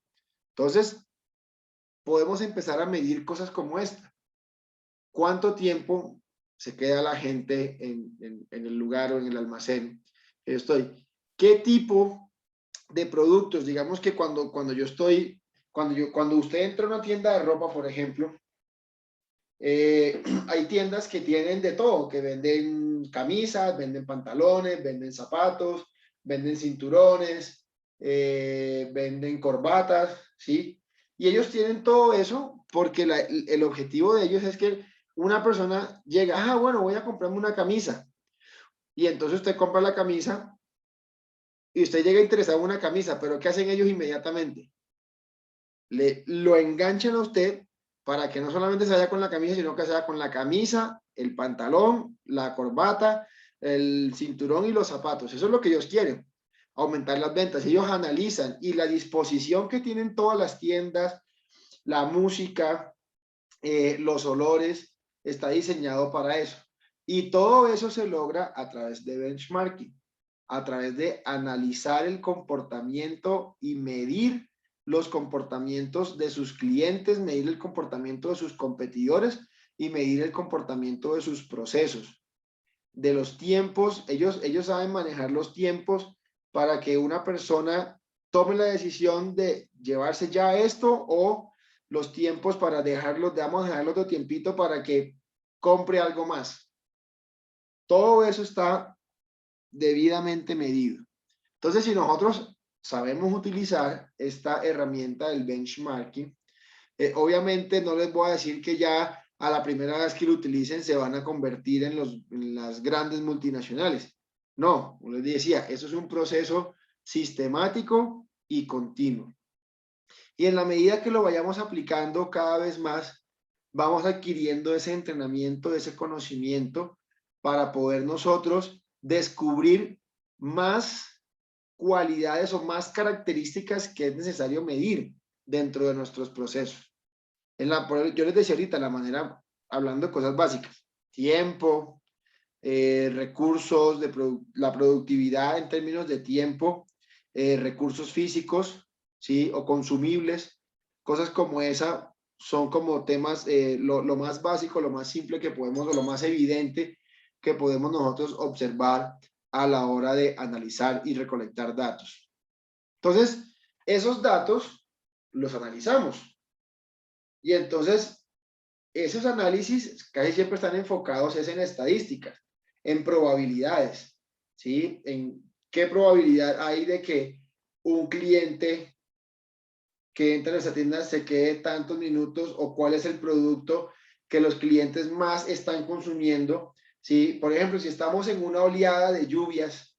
Entonces, podemos empezar a medir cosas como esta. ¿Cuánto tiempo se queda la gente en el lugar o en el almacén que yo estoy? ¿Qué tipo de productos? Digamos que cuando usted entra a una tienda de ropa, por ejemplo, hay tiendas que tienen de todo, que venden camisas, venden pantalones, venden zapatos, venden cinturones, venden corbatas, ¿sí? Y ellos tienen todo eso porque el objetivo de ellos es que una persona llega, ah, bueno, voy a comprarme una camisa. Y entonces usted compra la camisa y usted llega interesado en una camisa, pero ¿qué hacen ellos inmediatamente? Lo enganchan a usted para que no solamente se vaya con la camisa, sino que se vaya con la camisa, el pantalón, la corbata, el cinturón y los zapatos. Eso es lo que ellos quieren, aumentar las ventas. Ellos analizan y la disposición que tienen todas las tiendas, la música, los olores, está diseñado para eso. Y todo eso se logra a través de benchmarking, a través de analizar el comportamiento y medir los comportamientos de sus clientes, medir el comportamiento de sus competidores y medir el comportamiento de sus procesos, de los tiempos. Ellos saben manejar los tiempos para que una persona tome la decisión de llevarse ya esto o los tiempos para dejarlos de tiempito para que compre algo más. Todo eso está debidamente medido. Entonces, si nosotros sabemos utilizar esta herramienta del benchmarking, obviamente no les voy a decir que ya a la primera vez que lo utilicen se van a convertir en las grandes multinacionales. No, como les decía, eso es un proceso sistemático y continuo. Y en la medida que lo vayamos aplicando cada vez más, vamos adquiriendo ese entrenamiento, ese conocimiento para poder nosotros descubrir más cualidades o más características que es necesario medir dentro de nuestros procesos. Yo les decía ahorita, la manera, hablando de cosas básicas, tiempo, recursos, la productividad en términos de tiempo, recursos físicos, ¿sí? O consumibles, cosas como esa son como temas, lo más básico, lo más simple que podemos, o lo más evidente que podemos nosotros observar a la hora de analizar y recolectar datos. Entonces, esos datos los analizamos. Y entonces, esos análisis casi siempre están enfocados en estadísticas, en probabilidades, ¿sí? En qué probabilidad hay de que un cliente que entra en esa tienda se quede tantos minutos, o cuál es el producto que los clientes más están consumiendo, ¿sí? Por ejemplo, si estamos en una oleada de lluvias,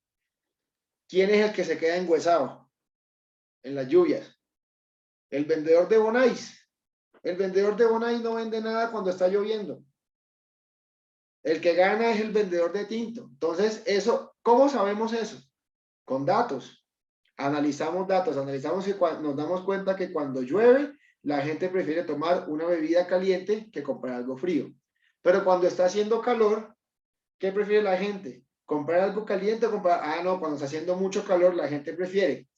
¿quién es el que se queda enguesado en las lluvias? El vendedor de Bonais. El vendedor de Bonais no vende nada cuando está lloviendo. El que gana es el vendedor de tinto. Entonces, eso, ¿cómo sabemos eso? Con datos. Analizamos datos, analizamos y nos damos cuenta que cuando llueve, la gente prefiere tomar una bebida caliente que comprar algo frío. Pero cuando está haciendo calor, ¿qué prefiere la gente? ¿Comprar algo caliente o comprar? Ah, no, cuando está haciendo mucho calor, la gente prefiere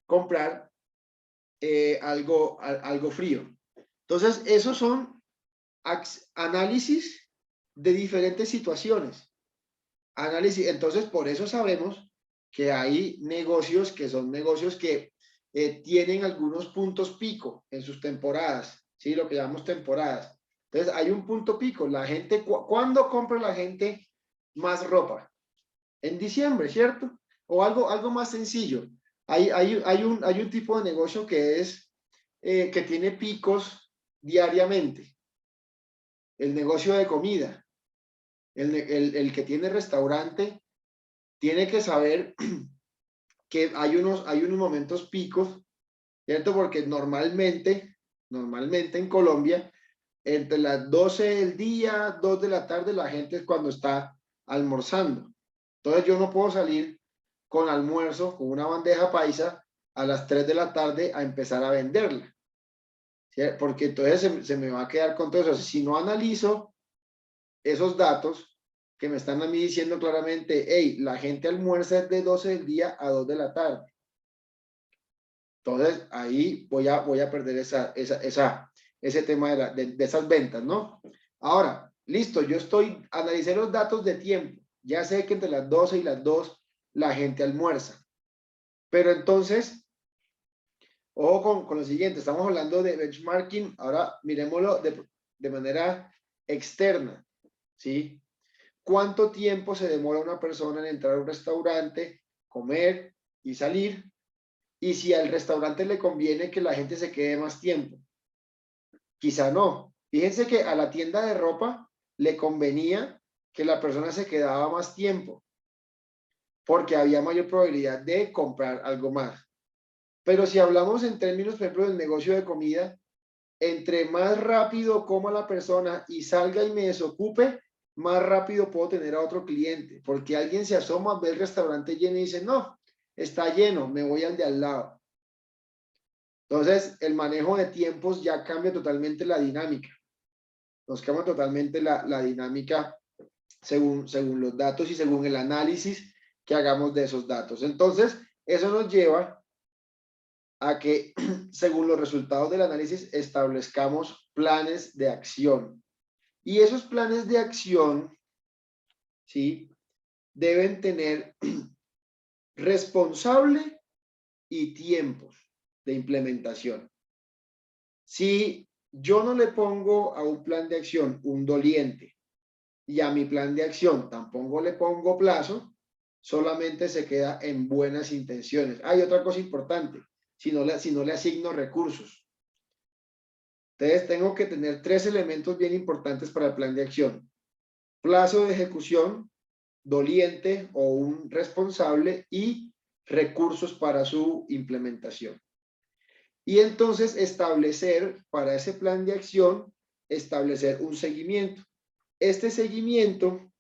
comprar algo frío. Entonces, esos son análisis de diferentes situaciones. Análisis, entonces por eso sabemos que hay negocios que son negocios que tienen algunos puntos pico en sus temporadas, ¿sí? Lo que llamamos temporadas. Entonces hay un punto pico. La gente, ¿cuándo compra la gente más ropa? en diciembre, ¿cierto? O algo más sencillo. Hay un tipo de negocio que es, que tiene picos diariamente. El negocio de comida. El que tiene restaurante tiene que saber que hay unos momentos picos, ¿cierto? Porque normalmente en Colombia, entre las 12 del día, 2 de la tarde, la gente es cuando está almorzando. Entonces yo no puedo salir con almuerzo, con una bandeja paisa, a las 3 de la tarde a empezar a venderla, ¿sí? Porque entonces se me va a quedar con todo eso. Si no analizo esos datos que me están a mí diciendo claramente, hey, la gente almuerza de 12 del día a 2 de la tarde. Entonces, ahí voy a perder ese tema de esas ventas, ¿no? Ahora, listo, analicé los datos de tiempo. Ya sé que entre las 12 y las 2 la gente almuerza. Pero entonces, ojo con lo siguiente, estamos hablando de benchmarking, ahora miremoslo de manera externa, ¿sí? ¿Cuánto tiempo se demora una persona en entrar a un restaurante, comer y salir? Y si al restaurante le conviene que la gente se quede más tiempo. Quizá no. Fíjense que a la tienda de ropa le convenía que la persona se quedaba más tiempo porque había mayor probabilidad de comprar algo más. Pero si hablamos en términos, por ejemplo, del negocio de comida, entre más rápido coma la persona y salga y me desocupe, más rápido puedo tener a otro cliente, porque alguien se asoma, ve el restaurante lleno y dice, no, está lleno, me voy al de al lado. Entonces, el manejo de tiempos ya cambia totalmente la dinámica. Nos cambia totalmente la dinámica según los datos y según el análisis que hagamos de esos datos. Entonces, eso nos lleva a que, según los resultados del análisis, establezcamos planes de acción. Y esos planes de acción, ¿sí? Deben tener responsable y tiempos de implementación. Si yo no le pongo a un plan de acción un doliente y a mi plan de acción tampoco le pongo plazo, solamente se queda en buenas intenciones. Hay otra cosa importante, si no le asigno recursos. Entonces tengo que tener 3 elementos bien importantes para el plan de acción. Plazo de ejecución, doliente o un responsable y recursos para su implementación. Y entonces establecer para ese plan de acción, establecer un seguimiento. Este seguimiento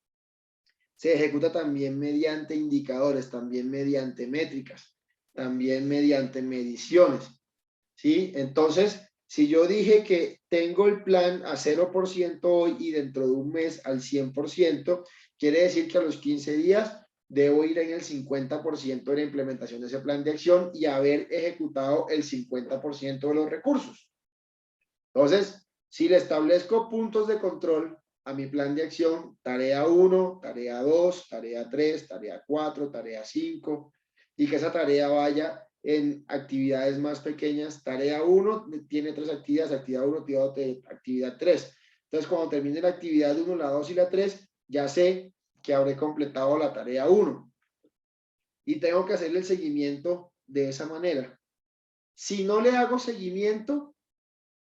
se ejecuta también mediante indicadores, también mediante métricas, también mediante mediciones, ¿sí? Entonces, si yo dije que tengo el plan a 0% hoy y dentro de un mes al 100%, quiere decir que a los 15 días debo ir en el 50% de la implementación de ese plan de acción y haber ejecutado el 50% de los recursos. Entonces, si le establezco puntos de control a mi plan de acción, tarea 1, tarea 2, tarea 3, tarea 4, tarea 5, y que esa tarea vaya en actividades más pequeñas. Tarea 1 tiene 3 actividades, actividad 1, actividad 3. Entonces, cuando termine la actividad 1, la 2 y la 3, ya sé que habré completado la tarea 1. Y tengo que hacerle el seguimiento de esa manera. Si no le hago seguimiento,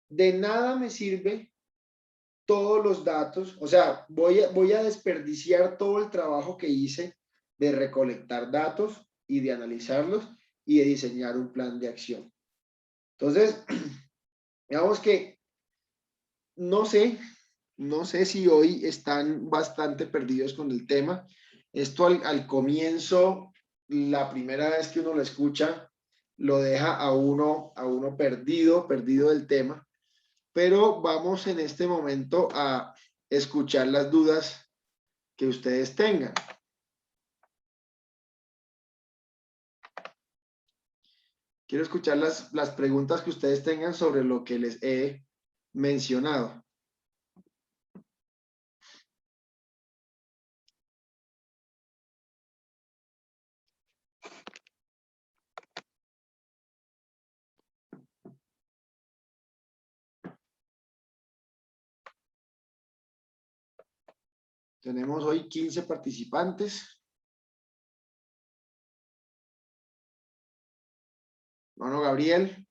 de nada me sirve todos los datos, o sea, voy a desperdiciar todo el trabajo que hice de recolectar datos y de analizarlos y de diseñar un plan de acción. Entonces, digamos que no sé si hoy están bastante perdidos con el tema. Esto al comienzo, la primera vez que uno lo escucha, lo deja a uno perdido del tema. Pero vamos en este momento a escuchar las dudas que ustedes tengan. Quiero escuchar las preguntas que ustedes tengan sobre lo que les he mencionado. Tenemos hoy 15 participantes. Hermano Gabriel.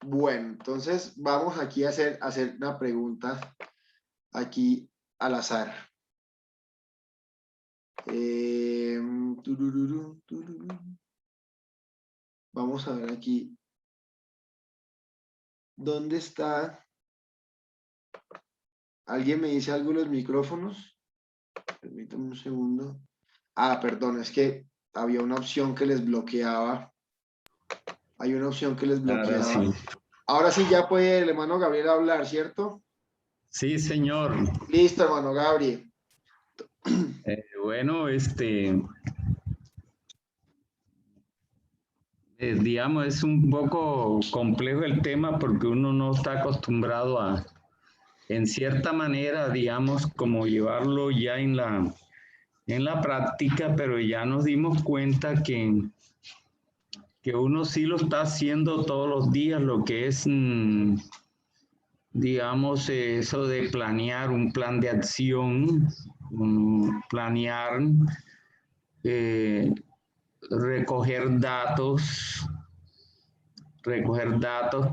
Bueno, entonces vamos aquí a hacer una pregunta aquí al azar. Tururú, tururú. Vamos a ver aquí. ¿Dónde está? ¿Alguien me dice algo de los micrófonos? Permítame un segundo. Ah, perdón, es que había una opción que les bloqueaba. Hay una opción que les bloqueaba. Ahora sí. Ahora sí ya puede el hermano Gabriel hablar, ¿cierto? Sí, señor. Listo, hermano Gabriel. Bueno, digamos, es un poco complejo el tema porque uno no está acostumbrado a, en cierta manera, digamos, como llevarlo ya en la práctica, pero ya nos dimos cuenta que uno sí lo está haciendo todos los días, lo que es, digamos, eso de planear un plan de acción, planear, eh, recoger datos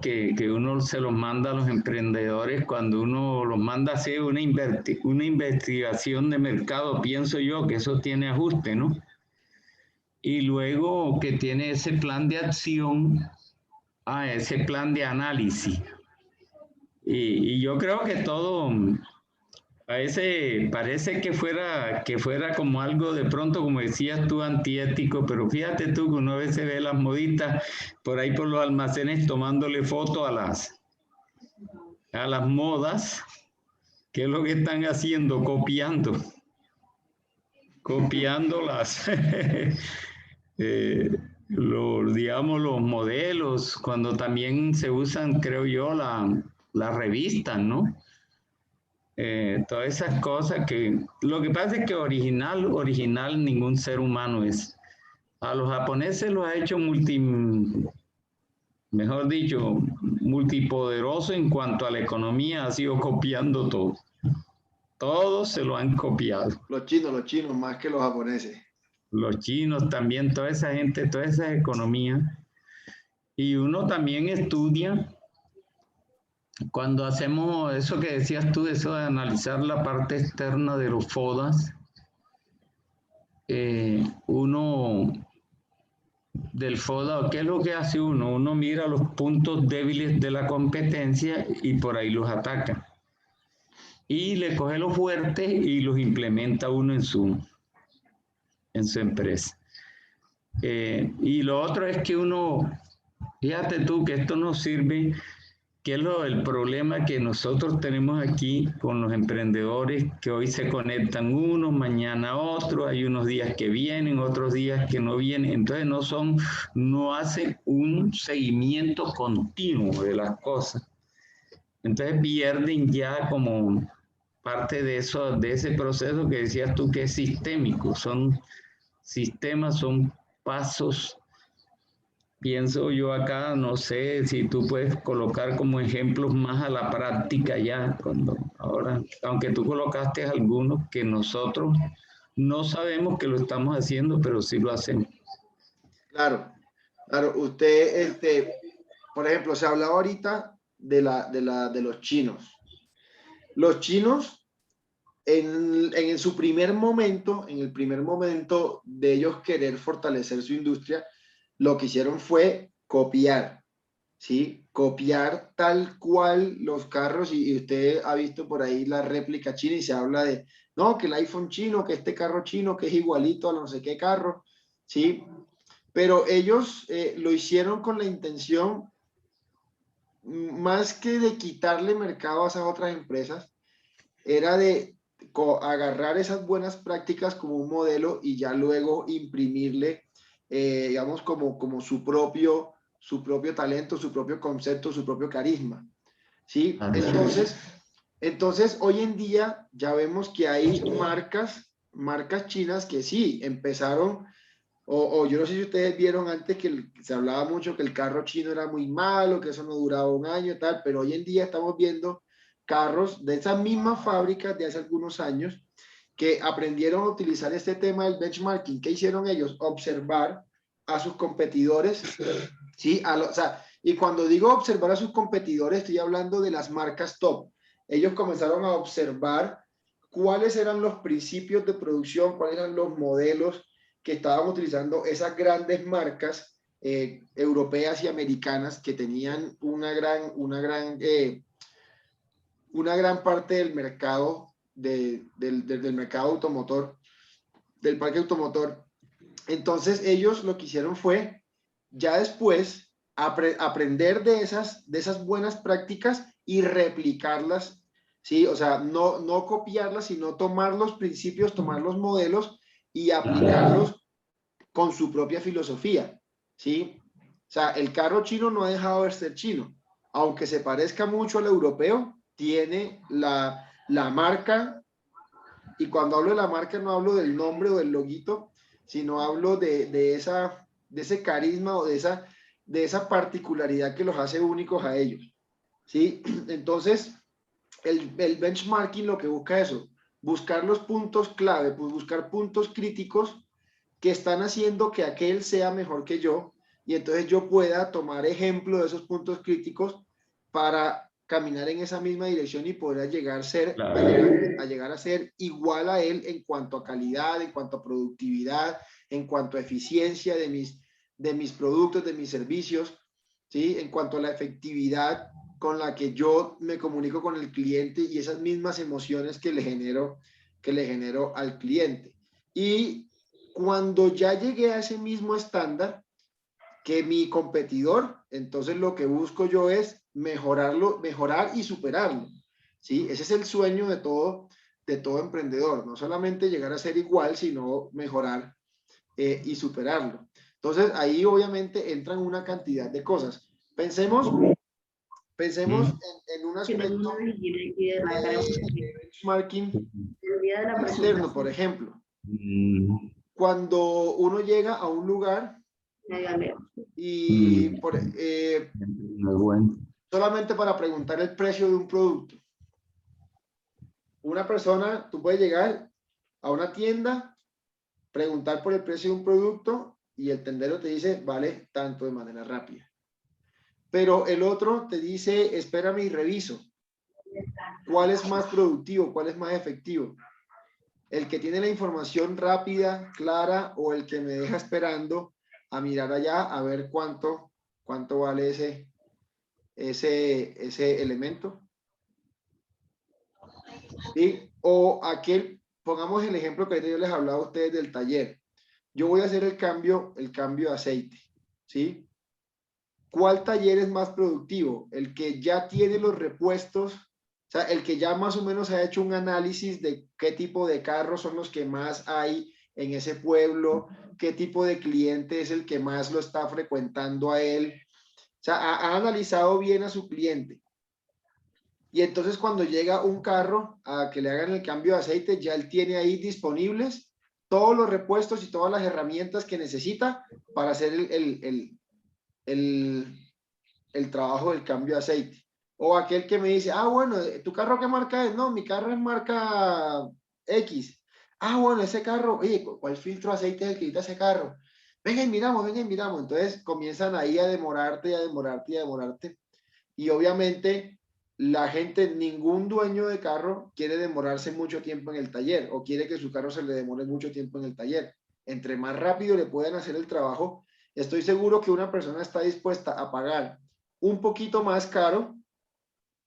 que uno se los manda a los emprendedores cuando uno los manda a hacer una investigación de mercado, pienso yo que eso tiene ajuste, ¿no? Y luego que tiene ese plan de acción, ese plan de análisis. Y yo creo que todo parece que fuera como algo de pronto, como decías tú, antiético, pero fíjate tú que uno a veces ve las moditas por ahí por los almacenes tomándole foto a las modas, que es lo que están haciendo, copiando digamos, los modelos, cuando también se usan, creo yo, las revistas, ¿no? Todas esas cosas lo que pasa es que original ningún ser humano es. A los japoneses los ha hecho mejor dicho, multipoderoso en cuanto a la economía, ha sido copiando todo. Todos se lo han copiado. Los chinos, más que los japoneses. Los chinos también, toda esa gente, toda esa economía. Y uno también estudia, cuando hacemos eso que decías tú, eso de analizar la parte externa de los FODAS, uno del FODA, ¿qué es lo que hace uno? Uno mira los puntos débiles de la competencia y por ahí los ataca. Y le coge los fuertes y los implementa uno en su empresa. Y lo otro es que uno, fíjate tú que esto nos sirve, que es el problema que nosotros tenemos aquí con los emprendedores, que hoy se conectan unos, mañana otros, hay unos días que vienen, otros días que no vienen, entonces no hacen un seguimiento continuo de las cosas. Entonces pierden ya como parte de eso, de ese proceso que decías tú que es sistémico, son sistemas, son pasos. Pienso yo acá, no sé si tú puedes colocar como ejemplos más a la práctica ya, ahora, aunque tú colocaste algunos que nosotros no sabemos que lo estamos haciendo, pero sí lo hacemos. Claro, claro. Usted, por ejemplo, se hablaba ahorita de los chinos. Los chinos, en su primer momento, en el primer momento de ellos querer fortalecer su industria, lo que hicieron fue copiar, ¿sí? Copiar tal cual los carros, y usted ha visto por ahí la réplica china y se habla de, no, que el iPhone chino, que este carro chino, que es igualito a no sé qué carro, ¿sí? Pero ellos lo hicieron con la intención, más que de quitarle mercado a esas otras empresas, era de agarrar esas buenas prácticas como un modelo y ya luego imprimirle, digamos, como su propio talento, su propio concepto, su propio carisma. ¿Sí? Entonces, hoy en día ya vemos que hay marcas marcas chinas que sí, empezaron, o yo no sé si ustedes vieron antes que se hablaba mucho que el carro chino era muy malo, que eso no duraba un año y tal, pero hoy en día estamos viendo carros de esas mismas fábricas de hace algunos años que aprendieron a utilizar este tema del benchmarking. ¿Qué hicieron ellos? Observar a sus competidores, ¿sí? O sea, y cuando digo observar a sus competidores, estoy hablando de las marcas top. Ellos comenzaron a observar cuáles eran los principios de producción, cuáles eran los modelos que estaban utilizando esas grandes marcas europeas y americanas que tenían una gran parte del mercado, del mercado automotor, del parque automotor. Entonces ellos lo que hicieron fue, ya después, aprender de esas buenas prácticas y replicarlas, ¿sí? O sea, no copiarlas, sino tomar los principios, tomar los modelos y aplicarlos con su propia filosofía, ¿sí? O sea, el carro chino no ha dejado de ser chino, aunque se parezca mucho al europeo, tiene la marca, y cuando hablo de la marca no hablo del nombre o del loguito, sino hablo de ese carisma o de esa particularidad que los hace únicos a ellos, ¿sí? Entonces, el benchmarking lo que busca eso, buscar los puntos clave, pues buscar puntos críticos que están haciendo que aquel sea mejor que yo y entonces yo pueda tomar ejemplo de esos puntos críticos para caminar en esa misma dirección y poder llegar a ser igual a él en cuanto a calidad, en cuanto a productividad, en cuanto a eficiencia de mis productos, de mis servicios, ¿sí? En cuanto a la efectividad con la que yo me comunico con el cliente y esas mismas emociones que le genero al cliente. Y cuando ya llegué a ese mismo estándar que mi competidor, entonces lo que busco yo es mejorar y superarlo, ¿sí? Ese es el sueño de todo emprendedor, no solamente llegar a ser igual, sino mejorar y superarlo. Entonces ahí obviamente entran una cantidad de cosas. Pensemos en un aspecto de benchmarking externo, por ejemplo. Cuando uno llega a un lugar y solamente para preguntar el precio de un producto. Una persona, tú puedes llegar a una tienda, preguntar por el precio de un producto y el tendero te dice, vale tanto de manera rápida. Pero el otro te dice, espérame y reviso. ¿Cuál es más productivo? ¿Cuál es más efectivo? ¿El que tiene la información rápida, clara, o el que me deja esperando a mirar allá a ver cuánto vale ese elemento? ¿Sí? O pongamos el ejemplo que yo les hablaba a ustedes del taller. Yo voy a hacer el cambio de aceite, ¿sí? ¿Cuál taller es más productivo? El que ya tiene los repuestos, o sea, el que ya más o menos ha hecho un análisis de qué tipo de carros son los que más hay en ese pueblo, qué tipo de cliente es el que más lo está frecuentando a él. O sea, ha analizado bien a su cliente. Y entonces cuando llega un carro a que le hagan el cambio de aceite, ya él tiene ahí disponibles todos los repuestos y todas las herramientas que necesita para hacer el trabajo del cambio de aceite. O aquel que me dice, bueno, ¿tu carro qué marca es? No, mi carro es marca X. Bueno, ese carro, oye, ¿cuál filtro de aceite es el que quita ese carro? Venga y miramos, venga y miramos. Entonces comienzan ahí a demorarte, a demorarte, a demorarte. Y obviamente la gente, ningún dueño de carro quiere demorarse mucho tiempo en el taller o quiere que su carro se le demore mucho tiempo en el taller. Entre más rápido le puedan hacer el trabajo, estoy seguro que una persona está dispuesta a pagar un poquito más caro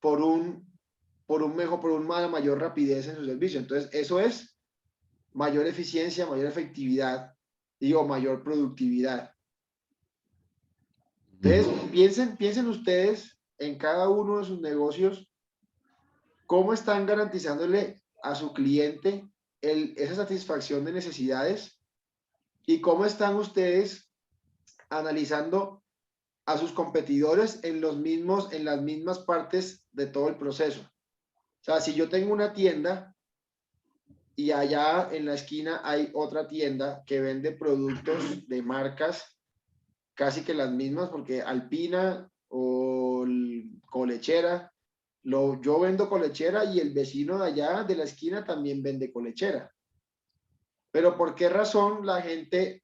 por una mayor rapidez en su servicio. Entonces, eso es mayor eficiencia, mayor efectividad, digo, mayor productividad. Entonces, piensen ustedes en cada uno de sus negocios, cómo están garantizándole a su cliente esa satisfacción de necesidades y cómo están ustedes analizando a sus competidores en las mismas partes de todo el proceso. O sea, si yo tengo una tienda y allá en la esquina hay otra tienda que vende productos de marcas casi que las mismas, porque Alpina o Colechera, yo vendo colechera y el vecino de allá de la esquina también vende colechera. Pero ¿por qué razón la gente,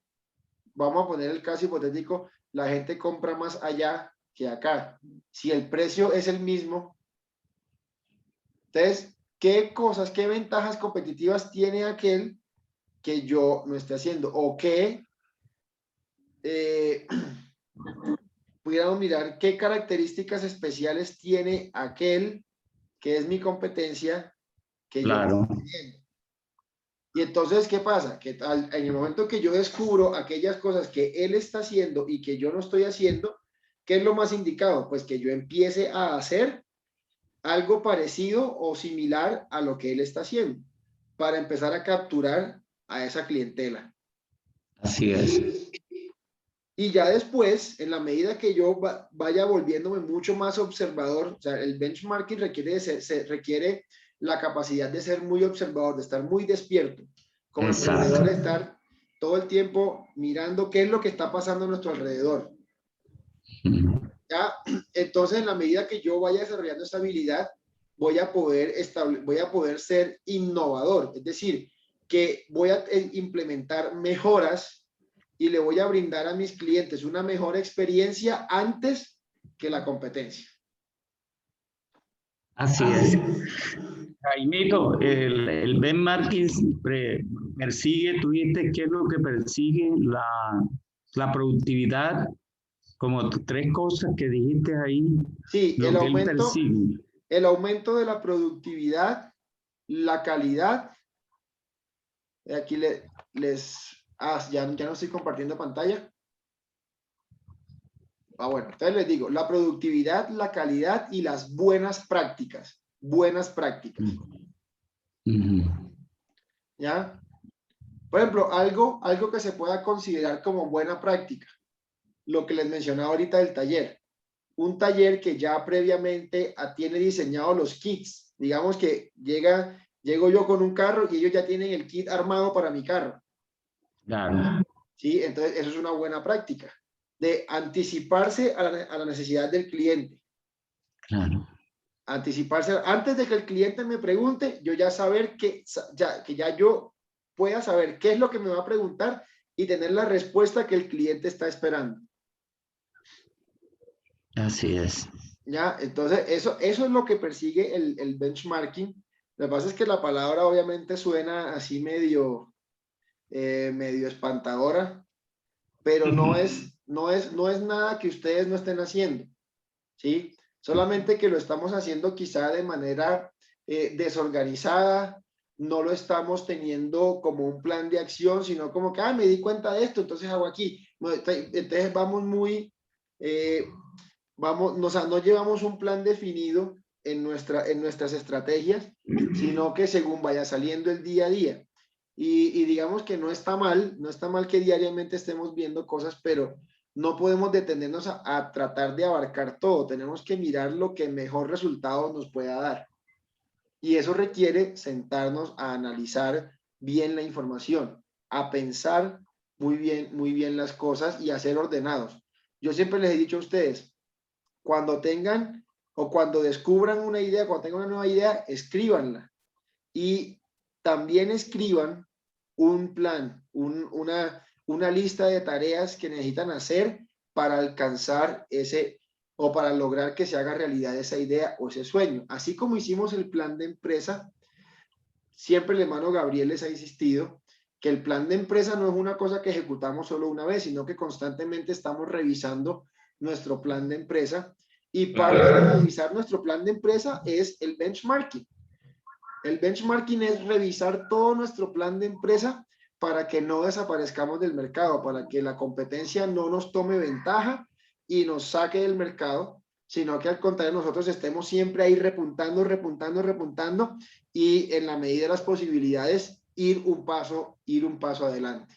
vamos a poner el caso hipotético, la gente compra más allá que acá? Si el precio es el mismo, entonces, ¿qué cosas, qué ventajas competitivas tiene aquel que yo no esté haciendo? O qué pudiéramos mirar qué características especiales tiene aquel que es mi competencia que yo no Claro, estoy teniendo. Y entonces, ¿qué pasa? Que en el momento que yo descubro aquellas cosas que él está haciendo y que yo no estoy haciendo, ¿qué es lo más indicado? Pues que yo empiece a hacer algo parecido o similar a lo que él está haciendo para empezar a capturar a esa clientela. así es. Y ya después, en la medida que yo vaya volviéndome mucho más observador, o sea, el benchmarking requiere la capacidad de ser muy observador, de estar muy despierto. Como emprendedor, Exacto. estar todo el tiempo mirando qué es lo que está pasando a nuestro alrededor. ¿Ya? Entonces, en la medida que yo vaya desarrollando esta habilidad, voy a poder ser innovador. Es decir, que voy a implementar mejoras y le voy a brindar a mis clientes una mejor experiencia antes que la competencia. Así es. Jaimito, el benchmarking persigue, tú dijiste qué es lo que persigue la productividad, como tres cosas que dijiste ahí, Sí, lo que él persigue. el aumento de la productividad, la calidad. Aquí ya no estoy compartiendo pantalla. Bueno, entonces les digo, la productividad, la calidad y las buenas prácticas. Buenas prácticas. ¿Ya? Por ejemplo, algo que se pueda considerar como buena práctica, lo que les mencionaba ahorita del taller. Un taller que ya previamente tiene diseñado los kits. Digamos que llego yo con un carro y ellos ya tienen el kit armado para mi carro. Claro. ¿Sí? Entonces, eso es una buena práctica, de anticiparse a la necesidad del cliente. Claro. Anticiparse, antes de que el cliente me pregunte, yo ya saber que ya yo pueda saber qué es lo que me va a preguntar y tener la respuesta que el cliente está esperando. Así es. ¿Ya? Entonces, eso es lo que persigue el benchmarking. Lo que pasa es que la palabra obviamente suena así medio espantadora, pero no es nada que ustedes no estén haciendo, ¿sí? Solamente que lo estamos haciendo quizá de manera desorganizada, no lo estamos teniendo como un plan de acción, sino como que, me di cuenta de esto, entonces hago aquí. Entonces vamos no llevamos un plan definido en nuestras estrategias, sino que según vaya saliendo el día a día. Y digamos que no está mal que diariamente estemos viendo cosas, pero no podemos detenernos a tratar de abarcar todo. Tenemos que mirar lo que mejor resultado nos pueda dar. Y eso requiere sentarnos a analizar bien la información, a pensar muy bien las cosas y a ser ordenados. Yo siempre les he dicho a ustedes, cuando tengan o cuando descubran una idea, cuando tengan una nueva idea, escríbanla. Y también escriban un plan, una lista de tareas que necesitan hacer para alcanzar o para lograr que se haga realidad esa idea o ese sueño. Así como hicimos el plan de empresa, siempre el hermano Gabriel les ha insistido que el plan de empresa no es una cosa que ejecutamos solo una vez, sino que constantemente estamos revisando nuestro plan de empresa y parte de revisar nuestro plan de empresa es el benchmarking. El benchmarking es revisar todo nuestro plan de empresa para que no desaparezcamos del mercado, para que la competencia no nos tome ventaja y nos saque del mercado, sino que al contrario nosotros estemos siempre ahí repuntando y en la medida de las posibilidades ir un paso adelante.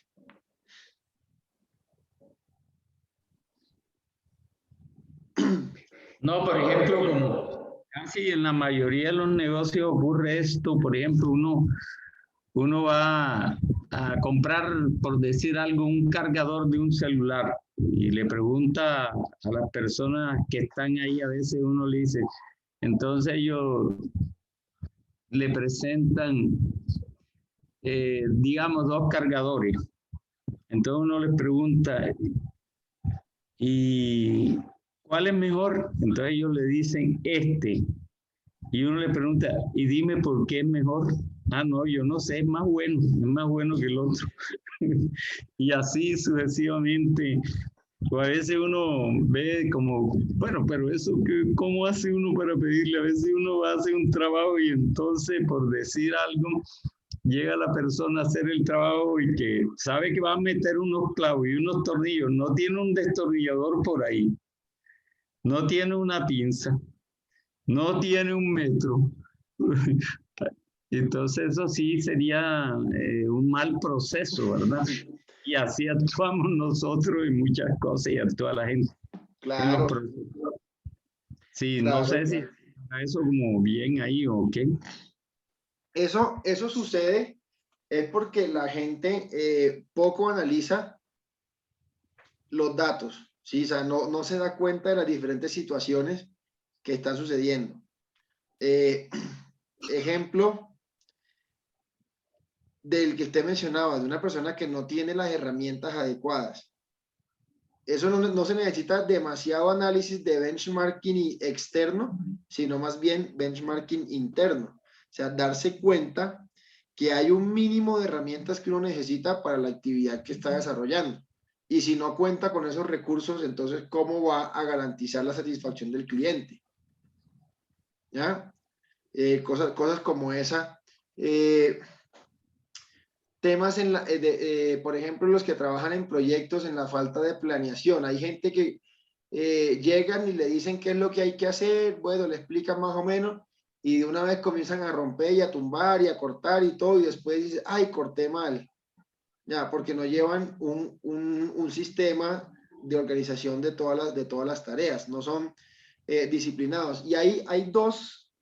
No, por ejemplo, como casi en la mayoría de los negocios ocurre esto, por ejemplo, uno uno va a comprar, por decir algo, un cargador de un celular y le pregunta a las personas que están ahí, a veces uno le dice, entonces ellos le presentan, digamos, dos cargadores. Entonces uno les pregunta, ¿y cuál es mejor? Entonces ellos le dicen este. Y uno le pregunta, y dime por qué es mejor. Ah, no, yo no sé, es más bueno que el otro. Y así sucesivamente. O a veces uno ve como, bueno, pero eso, ¿cómo hace uno para pedirle? A veces uno hace un trabajo y entonces, por decir algo, llega la persona a hacer el trabajo y que sabe que va a meter unos clavos y unos tornillos, no tiene un destornillador por ahí, no tiene una pinza, no tiene un metro. Entonces eso sí sería un mal proceso, ¿verdad? Y así actuamos nosotros en muchas cosas y actúa la gente en los Claro, procesos. Sí, no claro, sé si claro. está eso como bien ahí o qué. Eso sucede es porque la gente poco analiza los datos, ¿sí? O sea, no se da cuenta de las diferentes situaciones que están sucediendo. Eh, ejemplo del que usted mencionaba, de una persona que no tiene las herramientas adecuadas. Eso no se necesita demasiado análisis de benchmarking externo, sino más bien benchmarking interno. O sea, darse cuenta que hay un mínimo de herramientas que uno necesita para la actividad que está desarrollando. Y si no cuenta con esos recursos, entonces, ¿cómo va a garantizar la satisfacción del cliente? ¿Ya? Cosas como esa. Temas por ejemplo, los que trabajan en proyectos en la falta de planeación. Hay gente que llegan y le dicen qué es lo que hay que hacer, bueno, le explican más o menos y de una vez comienzan a romper y a tumbar y a cortar y todo y después dicen, ay, corté mal, ya, porque no llevan un sistema de organización de todas las tareas, no son disciplinados. Y hay dos,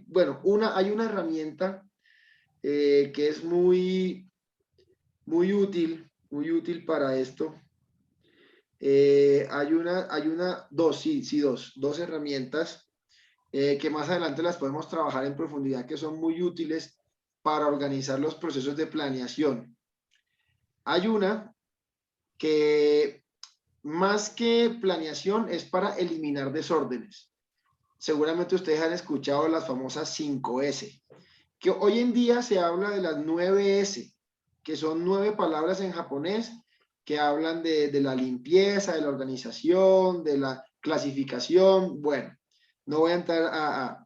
bueno, hay una herramienta que es muy útil para esto. Dos herramientas que más adelante las podemos trabajar en profundidad, que son muy útiles para organizar los procesos de planeación. Hay una que más que planeación es para eliminar desórdenes. Seguramente ustedes han escuchado las famosas 5S, que hoy en día se habla de las 9S, que son 9 palabras en japonés que hablan de la limpieza, de la organización, de la clasificación. Bueno, no voy a entrar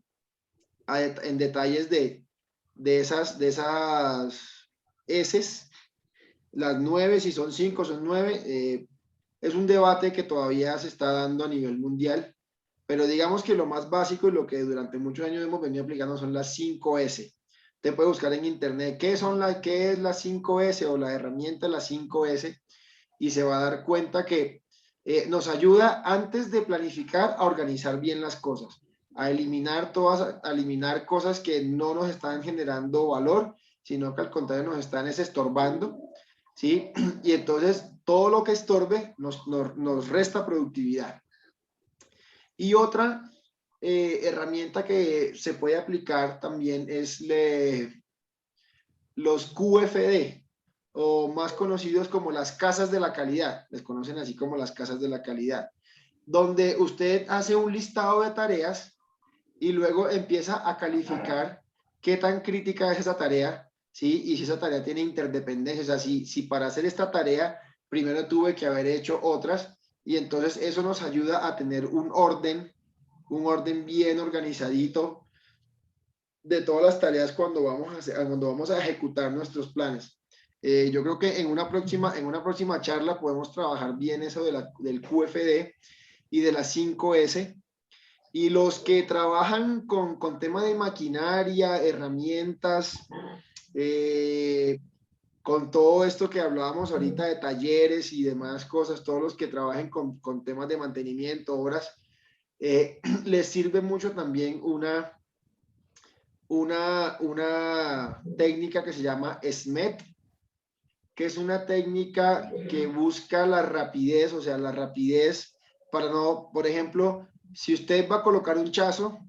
en detalles de esas S's, las 9, si son 5, son 9. Es un debate que todavía se está dando a nivel mundial, pero digamos que lo más básico y lo que durante muchos años hemos venido aplicando son las 5S. Te puede buscar en internet qué es la 5S o la herramienta de la 5S y se va a dar cuenta que nos ayuda antes de planificar a organizar bien las cosas, a eliminar cosas que no nos están generando valor, sino que al contrario nos están estorbando, ¿sí? Y entonces todo lo que estorbe nos resta productividad. Y otra herramienta que se puede aplicar también es los QFD, o más conocidos como las casas de la calidad, les conocen así como las casas de la calidad, donde usted hace un listado de tareas y luego empieza a calificar qué tan crítica es esa tarea, ¿sí? Y si esa tarea tiene interdependencias, o sea, si para hacer esta tarea primero tuve que haber hecho otras, y entonces eso nos ayuda a tener un orden bien organizadito de todas las tareas cuando vamos a ejecutar nuestros planes. Yo creo que en una próxima charla podemos trabajar bien eso del QFD y de las 5S. Y los que trabajan con tema de maquinaria, herramientas, con todo esto que hablábamos ahorita de talleres y demás cosas, todos los que trabajen con temas de mantenimiento, obras, les sirve mucho también una técnica que se llama SMET, que es una técnica que busca la rapidez, o sea, la rapidez para no, por ejemplo, si usted va a colocar un chazo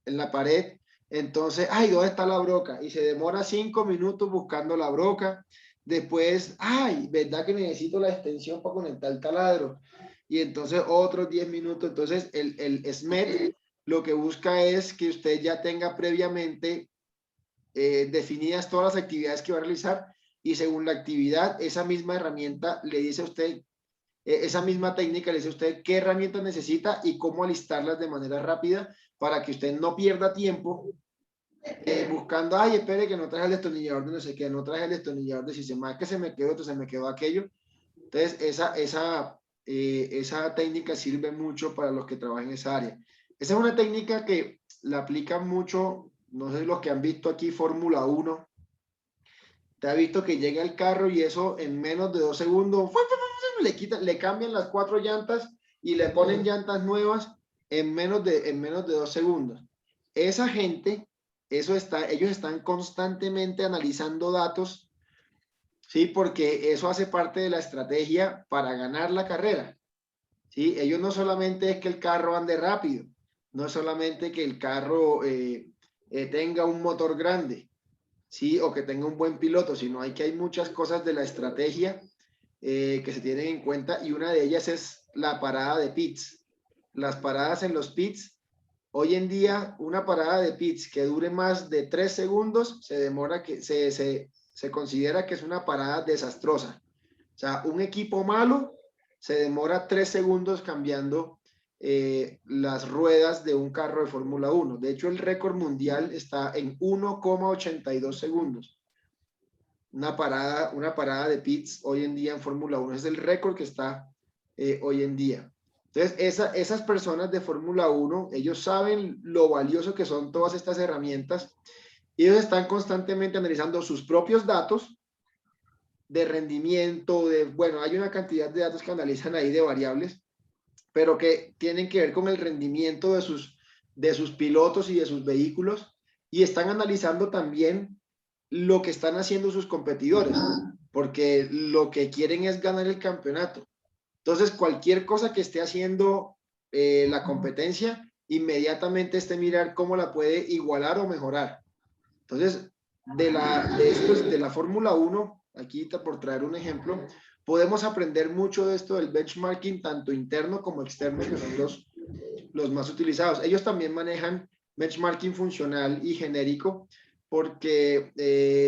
en la pared, entonces, ay, ¿dónde está la broca? Y se demora 5 minutos buscando la broca. Después, ay, ¿verdad que necesito la extensión para conectar el taladro? Y entonces otros 10 minutos. Entonces, el SMET lo que busca es que usted ya tenga previamente definidas todas las actividades que va a realizar y según la actividad, esa misma herramienta le dice a usted, esa misma técnica le dice a usted qué herramientas necesita y cómo alistarlas de manera rápida para que usted no pierda tiempo buscando, ay, espere que no traje el destornillador de no sé qué, no traje el destornillador de sistema, que se me quedó, entonces se me quedó aquello. Entonces, esa técnica sirve mucho para los que trabajan en esa área. Esa es una técnica que la aplican mucho, no sé, los que han visto aquí Fórmula 1, te ha visto que llega el carro y eso en menos de 2 segundos le cambian las 4 llantas y le ponen llantas nuevas en menos de 2 segundos. Esa gente, ellos están constantemente analizando datos, ¿sí? Porque eso hace parte de la estrategia para ganar la carrera, ¿sí? Ellos no solamente es que el carro ande rápido, no es solamente que el carro tenga un motor grande, ¿sí? O que tenga un buen piloto, sino hay muchas cosas de la estrategia que se tienen en cuenta y una de ellas es la parada de pits. Las paradas en los pits, hoy en día una parada de pits que dure más de 3 segundos se considera que es una parada desastrosa. O sea, un equipo malo se demora 3 segundos cambiando las ruedas de un carro de Fórmula 1. De hecho, el récord mundial está en 1,82 segundos. Una parada de pits hoy en día en Fórmula 1. Es el récord que está hoy en día. Entonces, esas personas de Fórmula 1, ellos saben lo valioso que son todas estas herramientas y ellos están constantemente analizando sus propios datos de rendimiento, bueno, hay una cantidad de datos que analizan ahí de variables, pero que tienen que ver con el rendimiento de sus pilotos y de sus vehículos y están analizando también lo que están haciendo sus competidores, porque lo que quieren es ganar el campeonato. Entonces, cualquier cosa que esté haciendo la competencia, inmediatamente mirar cómo la puede igualar o mejorar. Entonces, de la Fórmula 1, aquí por traer un ejemplo, podemos aprender mucho de esto del benchmarking, tanto interno como externo, que son los más utilizados. Ellos también manejan benchmarking funcional y genérico, porque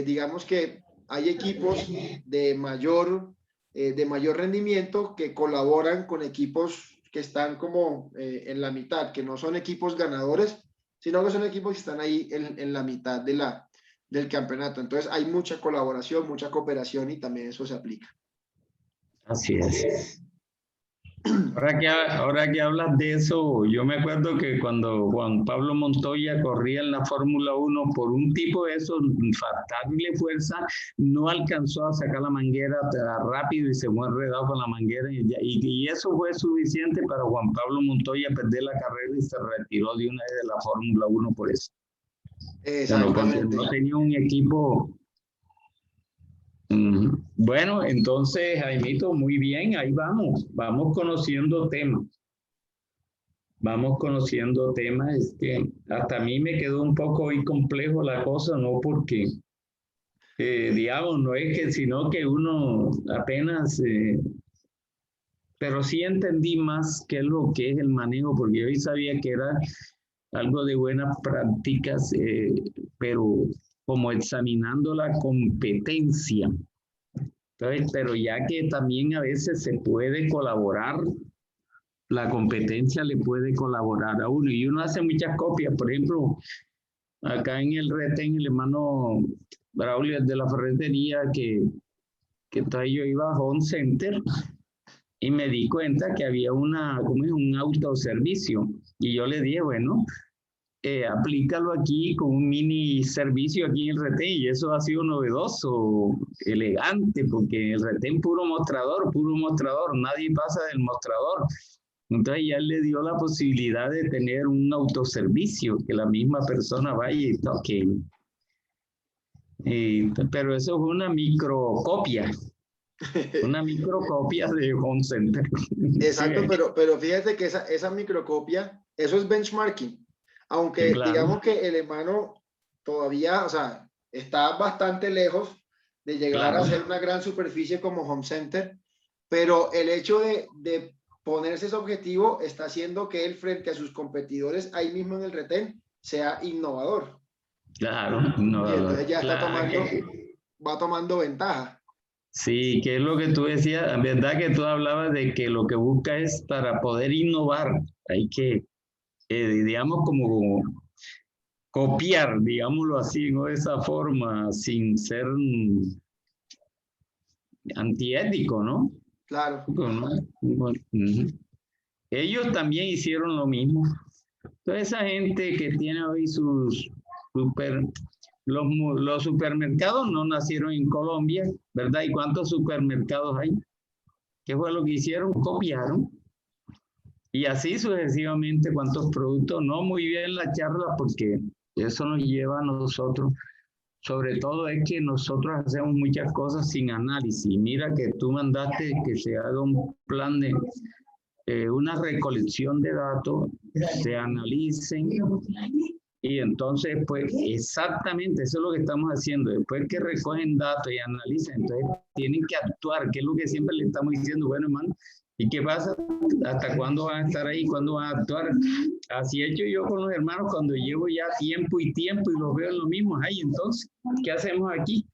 digamos que hay equipos de mayor rendimiento que colaboran con equipos que están como en la mitad, que no son equipos ganadores, sino que son equipos que están ahí en la mitad del campeonato. Entonces hay mucha colaboración, mucha cooperación y también eso se aplica. Así es. Ahora que hablas de eso, yo me acuerdo que cuando Juan Pablo Montoya corría en la Fórmula 1, por un tipo de eso, faltarle fuerza, no alcanzó a sacar la manguera rápido y se fue enredado con la manguera y eso fue suficiente para Juan Pablo Montoya perder la carrera y se retiró de una vez de la Fórmula 1 por eso. Exactamente. Bueno, no tenía un equipo. Bueno, entonces, Jaimito, muy bien, ahí vamos conociendo temas. Vamos conociendo temas, es que hasta a mí me quedó un poco hoy complejo la cosa, no porque, digamos, no es que, sino que uno apenas, pero sí entendí más qué es lo que es el manejo, porque yo hoy sabía que era algo de buenas prácticas, pero como examinando la competencia. Entonces, pero ya que también a veces se puede colaborar, la competencia le puede colaborar a uno y uno hace muchas copias. Por ejemplo, acá en el retén, el hermano Braulio de la ferretería, que entonces yo iba a Home Center y me di cuenta que había un autoservicio y yo le dije, bueno, aplícalo aquí con un mini servicio aquí en el retén y eso ha sido novedoso, elegante, porque el retén puro mostrador, nadie pasa del mostrador. Entonces ya le dio la posibilidad de tener un autoservicio, que la misma persona vaya y toque. Pero eso es una microcopia de Home Center. Exacto, Sí, pero fíjate que esa microcopia, eso es benchmarking. Aunque claro, digamos que el hermano todavía, o sea, está bastante lejos de llegar a claro, ser una gran superficie como Home Center, pero el hecho de ponerse ese objetivo está haciendo que él frente a sus competidores ahí mismo en el retén sea innovador. claro, Y no, entonces ya está claro, tomando, va tomando ventaja. sí, que es lo que tú decías, verdad que tú hablabas de que lo que busca es para poder innovar, hay que, digamos, como copiar, digámoslo así, ¿no? De esa forma, sin ser antiético, ¿no? Claro, ¿No? Bueno, ellos también hicieron lo mismo. Toda esa gente que tiene hoy sus super, los supermercados no nacieron en Colombia, ¿verdad? ¿Y cuántos supermercados hay? ¿Qué fue lo que hicieron? Copiaron. Y así sucesivamente, cuántos productos. No muy bien la charla porque eso nos lleva a nosotros. Sobre todo es que nosotros hacemos muchas cosas sin análisis. Mira que tú mandaste que se haga un plan de una recolección de datos, se analicen y entonces, pues exactamente eso es lo que estamos haciendo. Después que recogen datos y analizan, entonces tienen que actuar, que es lo que siempre le estamos diciendo, bueno, hermano, ¿y qué pasa? ¿Hasta cuándo van a estar ahí? ¿Cuándo van a actuar? Así he hecho yo con los hermanos cuando llevo ya tiempo y los veo en lo mismo. Ay, entonces, ¿qué hacemos aquí?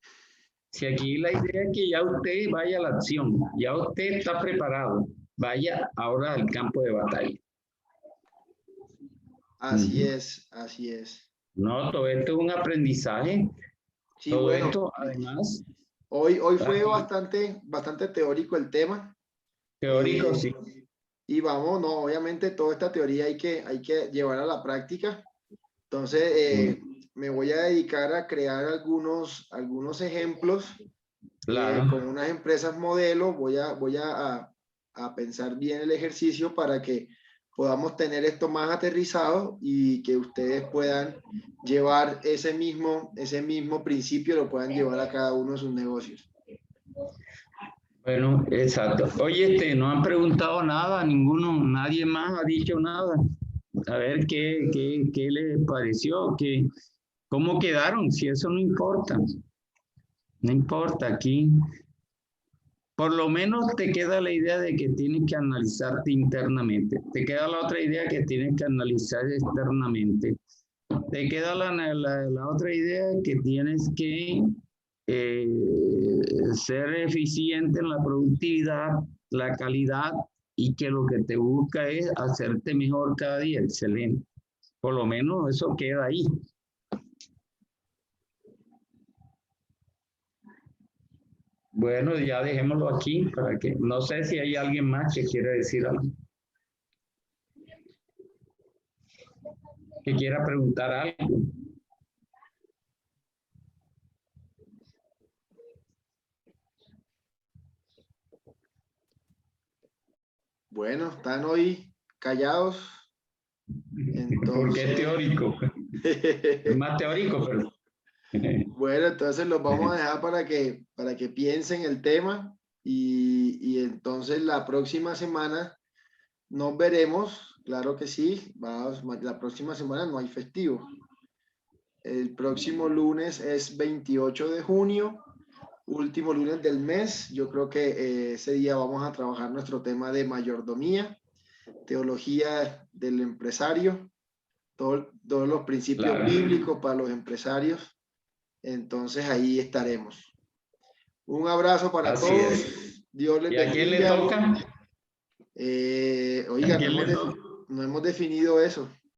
Si aquí la idea es que ya usted vaya a la acción, ya usted está preparado, vaya ahora al campo de batalla. así es, así es. No, todo esto es un aprendizaje. Sí, Todo bueno, esto, además, hoy fue aquí, bastante teórico el tema. teórico, eh, sí. y vamos, no, obviamente toda esta teoría hay que llevar a la práctica. Entonces, me voy a dedicar a crear algunos ejemplos Claro. con unas empresas modelo. A pensar bien el ejercicio para que podamos tener esto más aterrizado y que ustedes puedan llevar ese mismo principio, lo puedan llevar a cada uno de sus negocios. Bueno, exacto. Oye, no han preguntado nada, nadie más ha dicho nada. A ver qué les pareció, cómo quedaron, si eso no importa. No importa, aquí por lo menos te queda la idea de que tienes que analizarte internamente. Te queda la otra idea que tienes que analizar externamente. Te queda la otra idea que tienes que eh, ser eficiente en la productividad, la calidad y que lo que te busca es hacerte mejor cada día. Excelente. Por lo menos eso queda ahí. Bueno, ya dejémoslo aquí para que no sé si hay alguien más que quiera decir algo, que quiera preguntar algo. Bueno, están hoy callados, Porque es entonces, teórico. Es más teórico, pero bueno, entonces los vamos a dejar para que piensen el tema y entonces la próxima semana nos veremos, claro que sí, la próxima semana no hay festivo. El próximo lunes es 28 de junio, último lunes del mes. Yo creo que ese día vamos a trabajar nuestro tema de mayordomía, teología del empresario, todos los principios claro. bíblicos para los empresarios. Entonces ahí estaremos. Un abrazo para Así es. todos. Dios les ¿Y a quién le bendiga. toca? ¿A Oiga, quién le toca? no hemos definido eso.